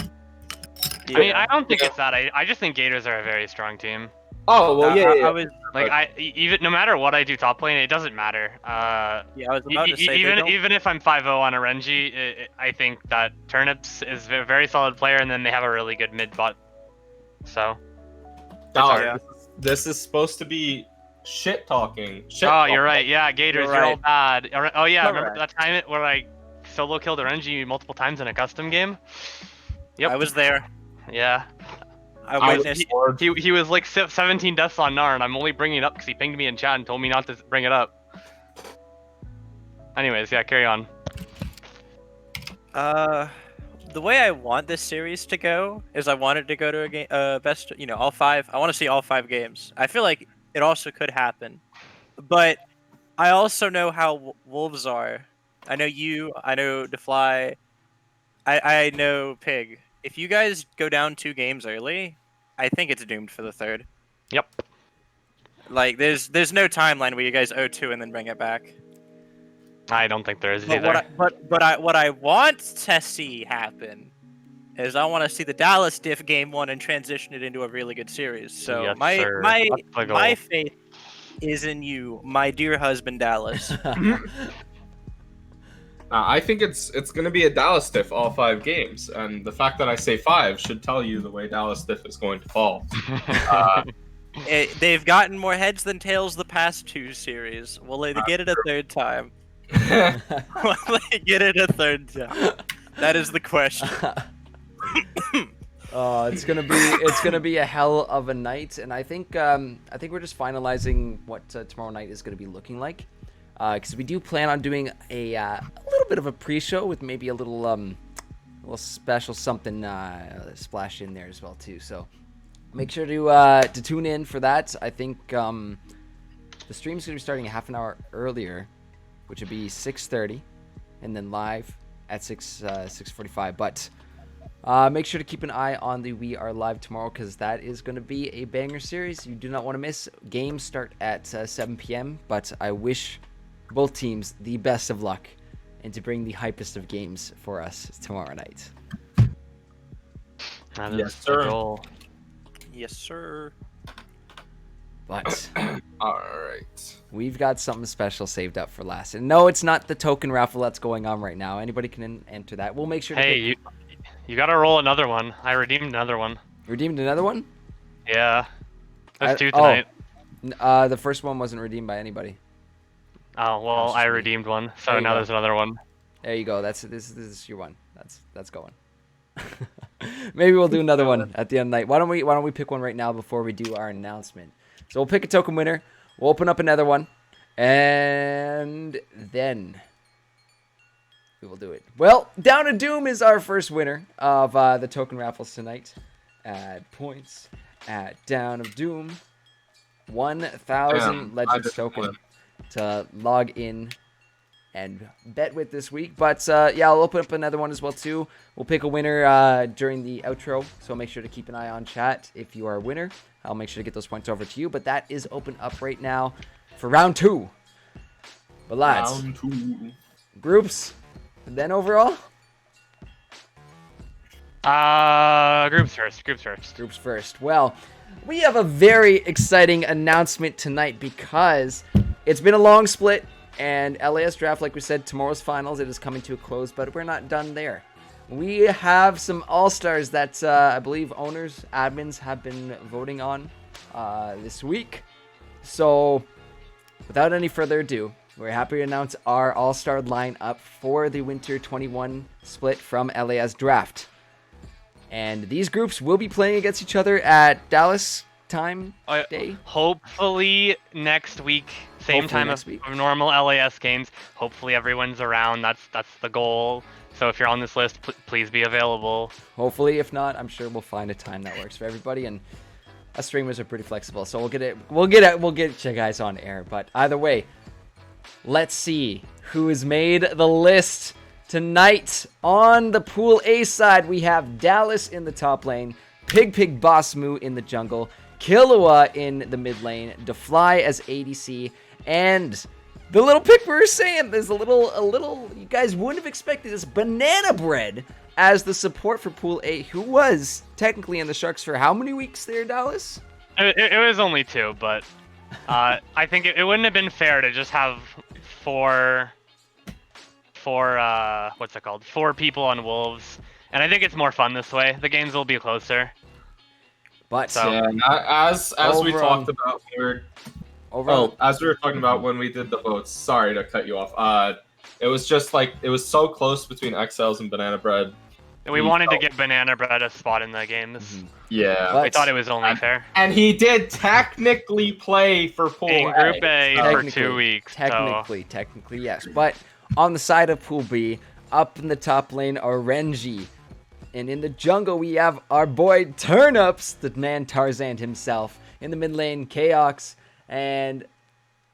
I mean, I don't think it's that. I just think Gators are a very strong team.
oh well, yeah.
I was
Even no matter what I do top lane, it doesn't matter.
I was about to say
Even if I'm 5-0 on a Renji, I think that Turnips is a very solid player, and then they have a really good mid bot. So.
This is supposed to be shit talking.
You're right. Yeah, Gators, you're all bad. Oh yeah, remember that time where I solo killed a Renji multiple times in a custom game? Yep.
I was there.
Yeah.
I witnessed.
He was like 17 deaths on Gnar, and I'm only bringing it up because he pinged me in chat and told me not to bring it up. Anyways, yeah, carry on.
The way I want this series to go is I want it to go to a game, best, all 5. I want to see all 5 games. I feel like it also could happen, but I also know how Wolves are. I know you. I know DeFly. I know Pig. If you guys go down 2 games early, I think it's doomed for the 3rd.
Yep.
Like, there's no timeline where you guys 0-2 and then bring it back.
I don't think there is either.
What I want to see happen is I want to see the Dallas diff game 1 and transition it into a really good series. So
Yes,
my faith is in you, my dear husband Dallas.
I think it's going to be a Dallas diff all 5 games, and the fact that I say 5 should tell you the way Dallas diff is going to fall.
They've gotten more heads than tails the past 2 series. Will they get it a 3rd time? Will they get it a 3rd time? That is the question.
It's gonna be a hell of a night, and I think we're just finalizing what tomorrow night is gonna be looking like. Because we do plan on doing a little bit of a pre-show with maybe a little special something splash in there as well too. So make sure to tune in for that. I think the stream's gonna be starting a half an hour earlier, which would be 6:30, and then live at 6:45. But make sure to keep an eye on the We Are Live tomorrow, because that is going to be a banger series. You do not want to miss. Games start at 7 p.m. But I wish both teams the best of luck and to bring the hypest of games for us tomorrow night.
That
Yes,
is the
sir.
goal.
Yes, sir.
But
All right.
we've got something special saved up for last. And no, it's not the token raffle that's going on right now. Anybody can enter that. We'll make sure to
Hey, you gotta roll another one. I redeemed another one.
redeemed another one?
Yeah. That's 2
oh.
tonight.
The first one wasn't redeemed by anybody.
Oh well,
That's
I
me.
redeemed one, so
There you
now
go.
there's another one.
There you go. This is your one. That's going. Maybe we'll do another one at the end of the night. Why don't we pick one right now before we do our announcement? So we'll pick a token winner. We'll open up another one, and then we will do it. Well, Down to Doom is our first winner of the token raffles tonight. Add points at Down of Doom. 1,000 Legends token to log in and bet with this week. But yeah, I'll open up another one as well too. We'll pick a winner during the outro, so make sure to keep an eye on chat if you are a winner. I'll make sure to get those points over to you. But that is open up right now for round 2. But lads,
Round 2.
groups, and then overall.
Groups first. Groups first.
Groups first. Well, we have a very exciting announcement tonight because it's been a long split, and LAS draft, like we said, tomorrow's finals, it is coming to a close, but we're not done there. We have some all-stars that I believe owners, admins have been voting on this week. So without any further ado, we're happy to announce our all-star lineup for the Winter 21 split from LAS draft. And these groups will be playing against each other at Dallas time day.
Hopefully next week, same time of normal LAS games. Hopefully everyone's around. That's the goal. So if you're on this list, please be available.
Hopefully, if not, I'm sure we'll find a time that works for everybody. And us streamers are pretty flexible, so we'll get you guys on air. But either way, let's see who has made the list. Tonight, on the Pool A side, we have Dallas in the top lane, Pig Boss Moo in the jungle, Killua in the mid lane, DeFly as ADC, and the little pick we were saying, there's a little, you guys wouldn't have expected this, Banana Bread as the support for Pool A, who was technically in the Sharks for how many weeks there, Dallas?
It was only 2, but I think it wouldn't have been fair to just have four what's it called? 4 people on Wolves, and I think it's more fun this way. The games will be closer.
But
yeah, as we talked about, as we were talking about when we did the votes. Sorry to cut you off. It was just like it was so close between XLs and Banana Bread.
And we wanted to give Banana Bread a spot in the games.
Mm-hmm.
Yeah,
I thought it was only fair.
And he did technically play for Pool
in Group A for 2 weeks.
Technically, yes. But on the side of Pool B, up in the top lane are Renji. And in the jungle, we have our boy Turnips, the man Tarzan himself. In the mid lane, Chaox. And,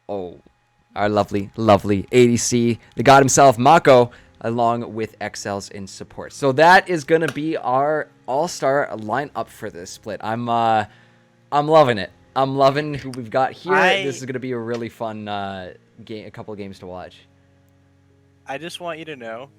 our lovely ADC, the god himself, Mako, along with XLs in support. So that is going to be our all-star lineup for this split. I'm loving it. I'm loving who we've got here. This is going to be a really fun game, a couple of games to watch.
I just want you to know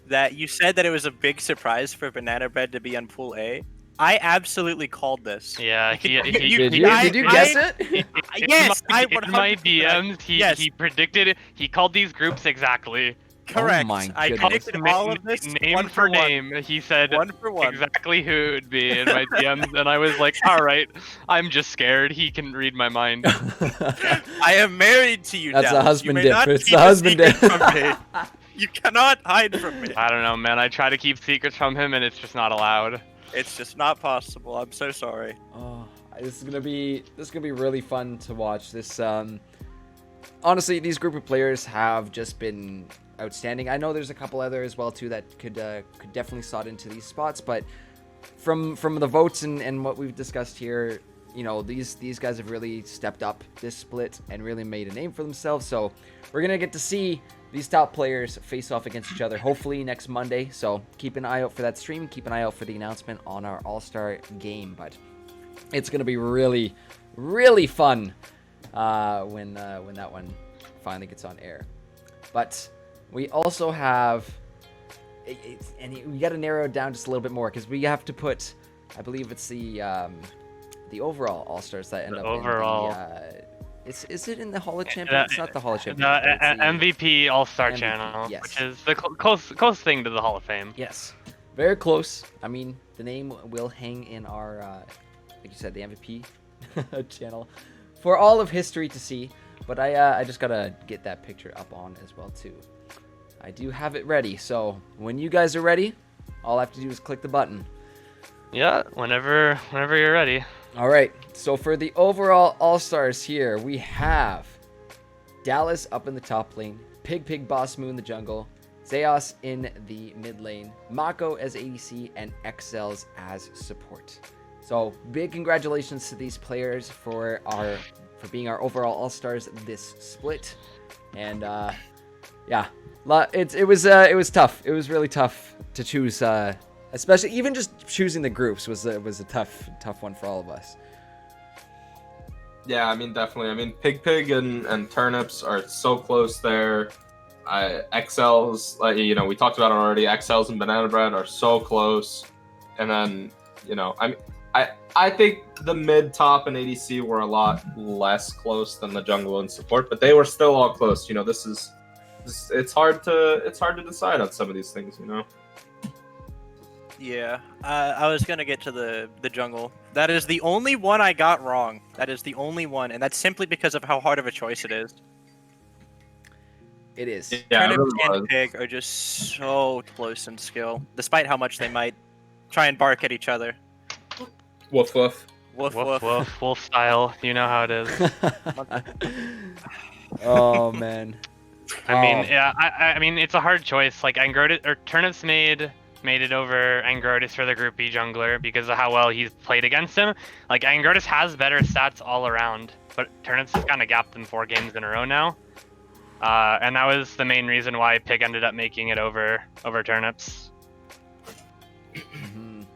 that you said that it was a big surprise for Banana Bread to be on Pool A. I absolutely called this.
Yeah,
did you guess it?
Yes,
in my DMs, he predicted it. He called these groups exactly.
Correct.
Oh my
I predicted all of this.
Name for name. He said
1 for 1.
Exactly who it would be in my DMs, and I was like, all right, I'm just scared. He can read my mind.
I am married to you,
That's
Dallas.
a husband
you may
dip.
not
It's
keep
the
a
husband
secret
dip.
from me. You cannot hide from me.
I don't know, man. I try to keep secrets from him, and it's just not allowed.
It's just not possible. I'm so sorry.
Oh, this is gonna be really fun to watch. This honestly, these group of players have just been outstanding. I know there's a couple other as well too that could definitely slot into these spots, but from the votes and what we've discussed here, you know, these guys have really stepped up this split and really made a name for themselves. So we're gonna get to see these top players face off against each other hopefully next Monday. So keep an eye out for that stream. Keep an eye out for the announcement on our all-star game. But it's gonna be really, really fun when that one finally gets on air. But we also have, and we got to narrow it down just a little bit more because we have to put, I believe it's the overall all-stars that end up
overall.
in the. Is it in the Hall of Champions? It's not the Hall of Champions.
The MVP All-Star channel,
yes.
which is the close thing to the Hall of Fame.
Yes, very close. I mean, the name will hang in our, like you said, the MVP channel for all of history to see. But I just gotta get that picture up on as well too. I do have it ready, so when you guys are ready, all I have to do is click the button.
Yeah, whenever you're ready.
All right, so for the overall All-Stars here, we have Dallas up in the top lane, Pig Boss Moo in the jungle, Zeos in the mid lane, Mako as ADC, and XLs as support. So big congratulations to these players for being our overall All-Stars this split. And yeah, it was tough. It was really tough to choose, especially even just choosing the groups was a tough one for all of us.
Yeah, I mean, definitely. I mean, Pig and Turnips are so close there. XLs, like, you know, we talked about it already. XLs and Banana Bread are so close. And then, you know, I think the mid, top, and ADC were a lot less close than the jungle and support, but they were still all close. You know, it's hard to decide on some of these things, you know.
Yeah, I was gonna get to the jungle. That is the only one I got wrong. That is the only one, and that's simply because of how hard of a choice it is.
It is.
Yeah,
Turnip
it really
and
was.
Pig are just so close in skill, despite how much they might try and bark at each other.
Woof woof.
Woof
Woof
woof.
woof, wolf style. You know how it is.
Oh man.
I mean, yeah. I mean, it's a hard choice. Like Turnips made it over Angrotis for the Group B jungler because of how well he's played against him. Like, Angrotis has better stats all around, but Turnips has kind of gapped them 4 games in a row now. And that was the main reason why Pig ended up making it over Turnips.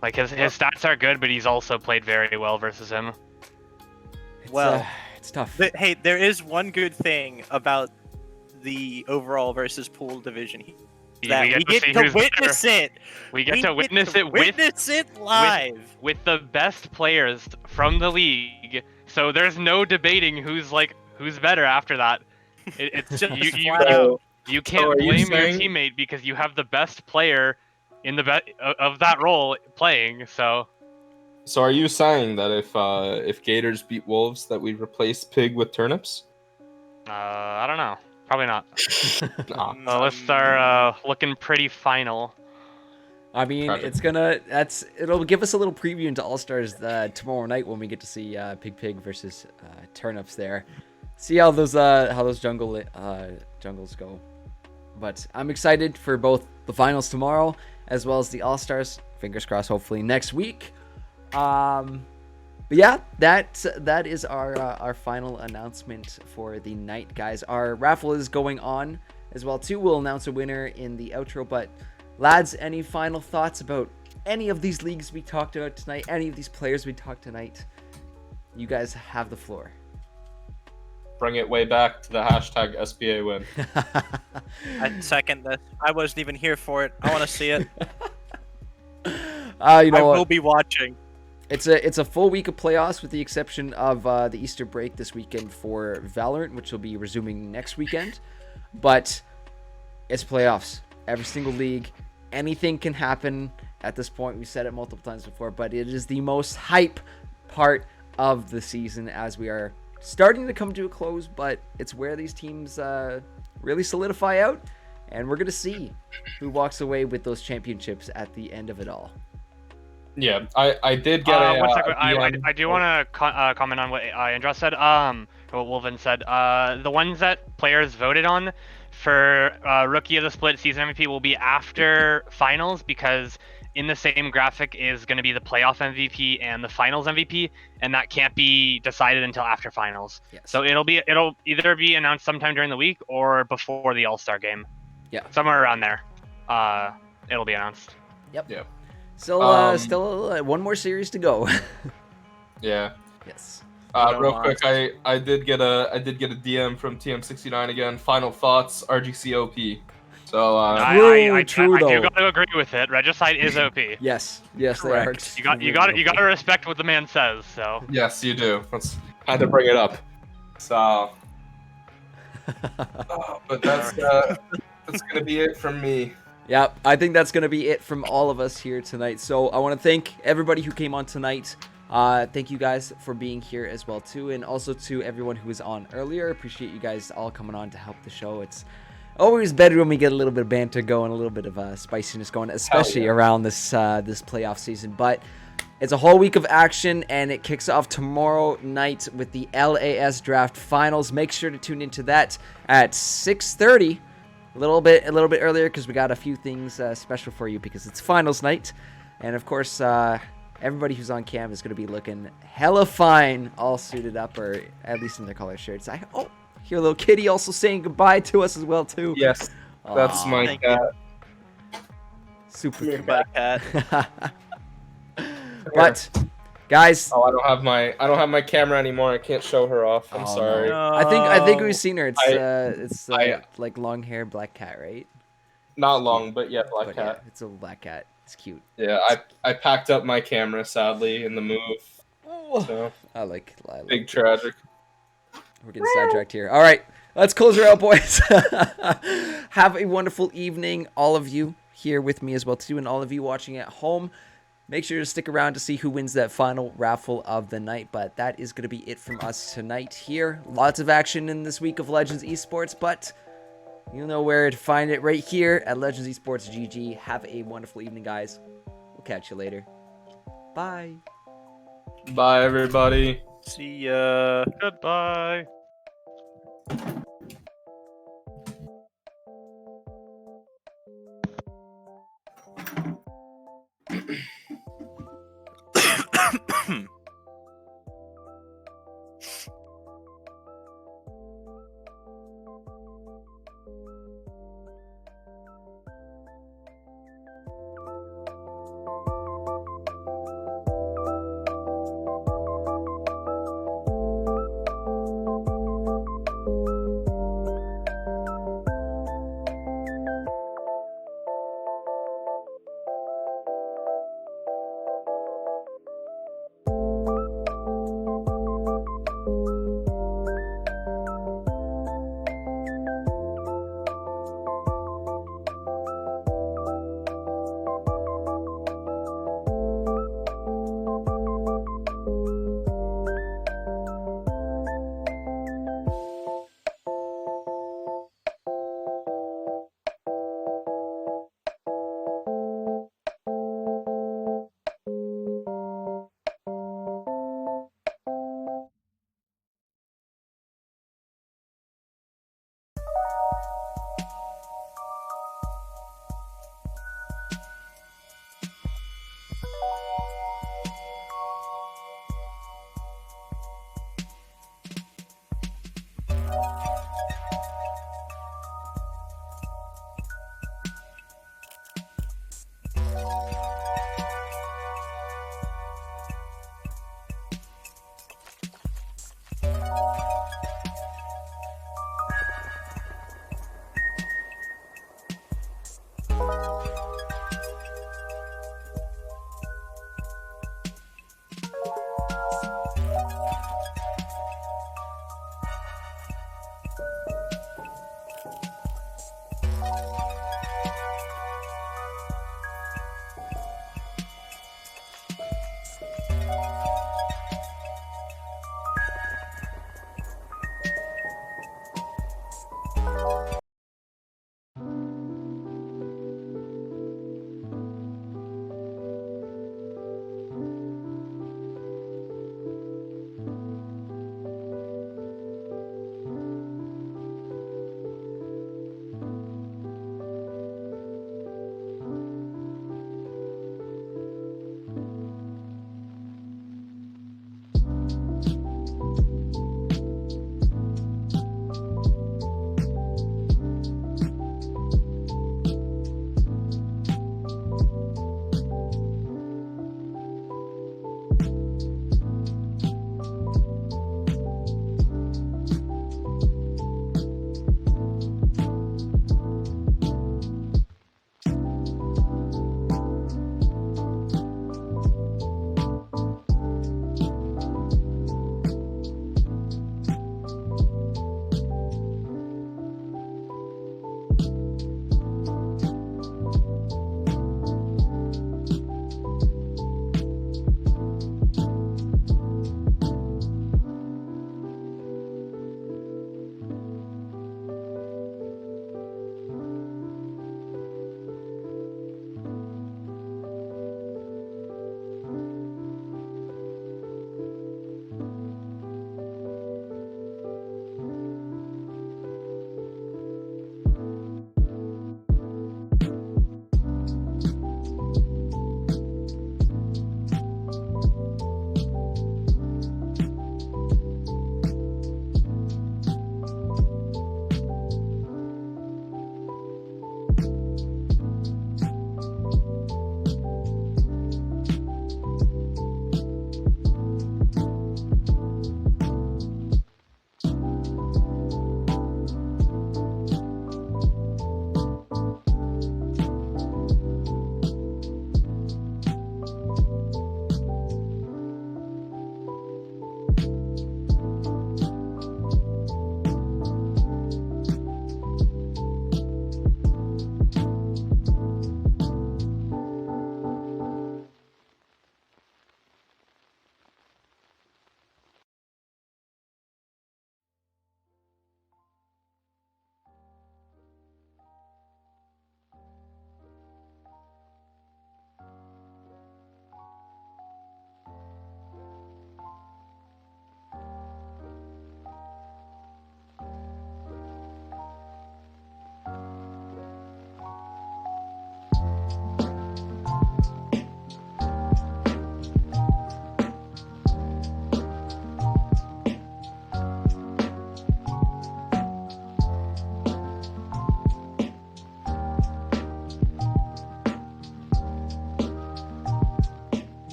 Like, his stats are good, but he's also played very well versus him.
It's tough.
But, hey, there is one good thing about the overall versus pool division. That we get to witness it.
We get to witness it
live
with the best players from the league. So there's no debating who's better after that. It's just you can't blame your teammate because you have the best player in of that role playing. So
are you saying that if Gators beat Wolves, that we replace Pig with Turnips?
I don't know. Probably not.
Nah.
The lists are looking pretty final.
I mean,
Tragic.
it'll give us a little preview into All-Stars tomorrow night when we get to see Pig versus Turnips there. See how those jungles go. But I'm excited for both the finals tomorrow as well as the All-Stars. Fingers crossed, hopefully next week. But yeah, that is our final announcement for the night, guys. Our raffle is going on as well too. We'll announce a winner in the outro. But lads, any final thoughts about any of these leagues we talked about tonight? Any of these players we talked tonight? You guys have the floor.
Bring it way back to the hashtag SBA win.
I second this. I wasn't even here for it. I want to see it.
I
will be watching.
It's a full week of playoffs with the exception of the Easter break this weekend for Valorant, which will be resuming next weekend. But it's playoffs. Every single league, anything can happen at this point. We said it multiple times before, but it is the most hype part of the season as we are starting to come to a close, but it's where these teams really solidify out, and we're going to see who walks away with those championships at the end of it all.
Yeah, I did get a...
One second, I do want to comment on what Andra said, what Wolven said. The ones that players voted on for Rookie of the Split Season MVP will be after Finals, because in the same graphic is going to be the Playoff MVP and the Finals MVP, and that can't be decided until after Finals.
Yes.
So it'll either be announced sometime during the week or before the All-Star game.
Yeah.
Somewhere around there. It'll be announced.
Yep.
Yeah.
Still one more series to go.
Yeah.
Yes.
Real quick, I did get a DM from TM69 again. Final thoughts, RGC OP. So
I do got to agree with it. Regicide is OP.
Yes,
correct.
You got to respect what the man says. So
yes, you do. Had to bring it up. So, but that's gonna be it from me.
Yeah, I think that's going to be it from all of us here tonight. So I want to thank everybody who came on tonight Thank you guys for being here as well too, and also to everyone who was on earlier. Appreciate you guys all coming on to help the show. It's always better when we get a little bit of banter going, a little bit of spiciness going, especially around this this playoff season. But it's a whole week of action, and it kicks off tomorrow night with the LAS Draft Finals. Make sure to tune into that at 6:30, a little bit earlier, because we got a few things special for you because it's finals night, and of course everybody who's on cam is going to be looking hella fine, all suited up, or at least in their color shirts. I hear little kitty also saying goodbye to us as well too.
Yes, that's my
Thank
cat.
Super
Your
cute.
Goodbye, cat.
But guys,
Oh, I don't have my camera anymore. I can't show her off. I'm
Oh,
sorry.
no.
I think we've seen her. It's
I-
like long hair black cat, right?
Not long, but yeah, black
But
cat.
yeah, it's a black cat. It's cute.
Yeah, I packed up my camera sadly in the move. So
I like
big tragic.
We're getting sidetracked here. All right, let's close her out, boys. Have a wonderful evening, all of you here with me as well too, and all of you watching at home. Make sure to stick around to see who wins that final raffle of the night. But that is going to be it from us tonight here. Lots of action in this week of Legends Esports, but you'll know where to find it right here at Legends Esports GG. Have a wonderful evening, guys. We'll catch you later. Bye.
Bye, everybody.
See ya.
Goodbye.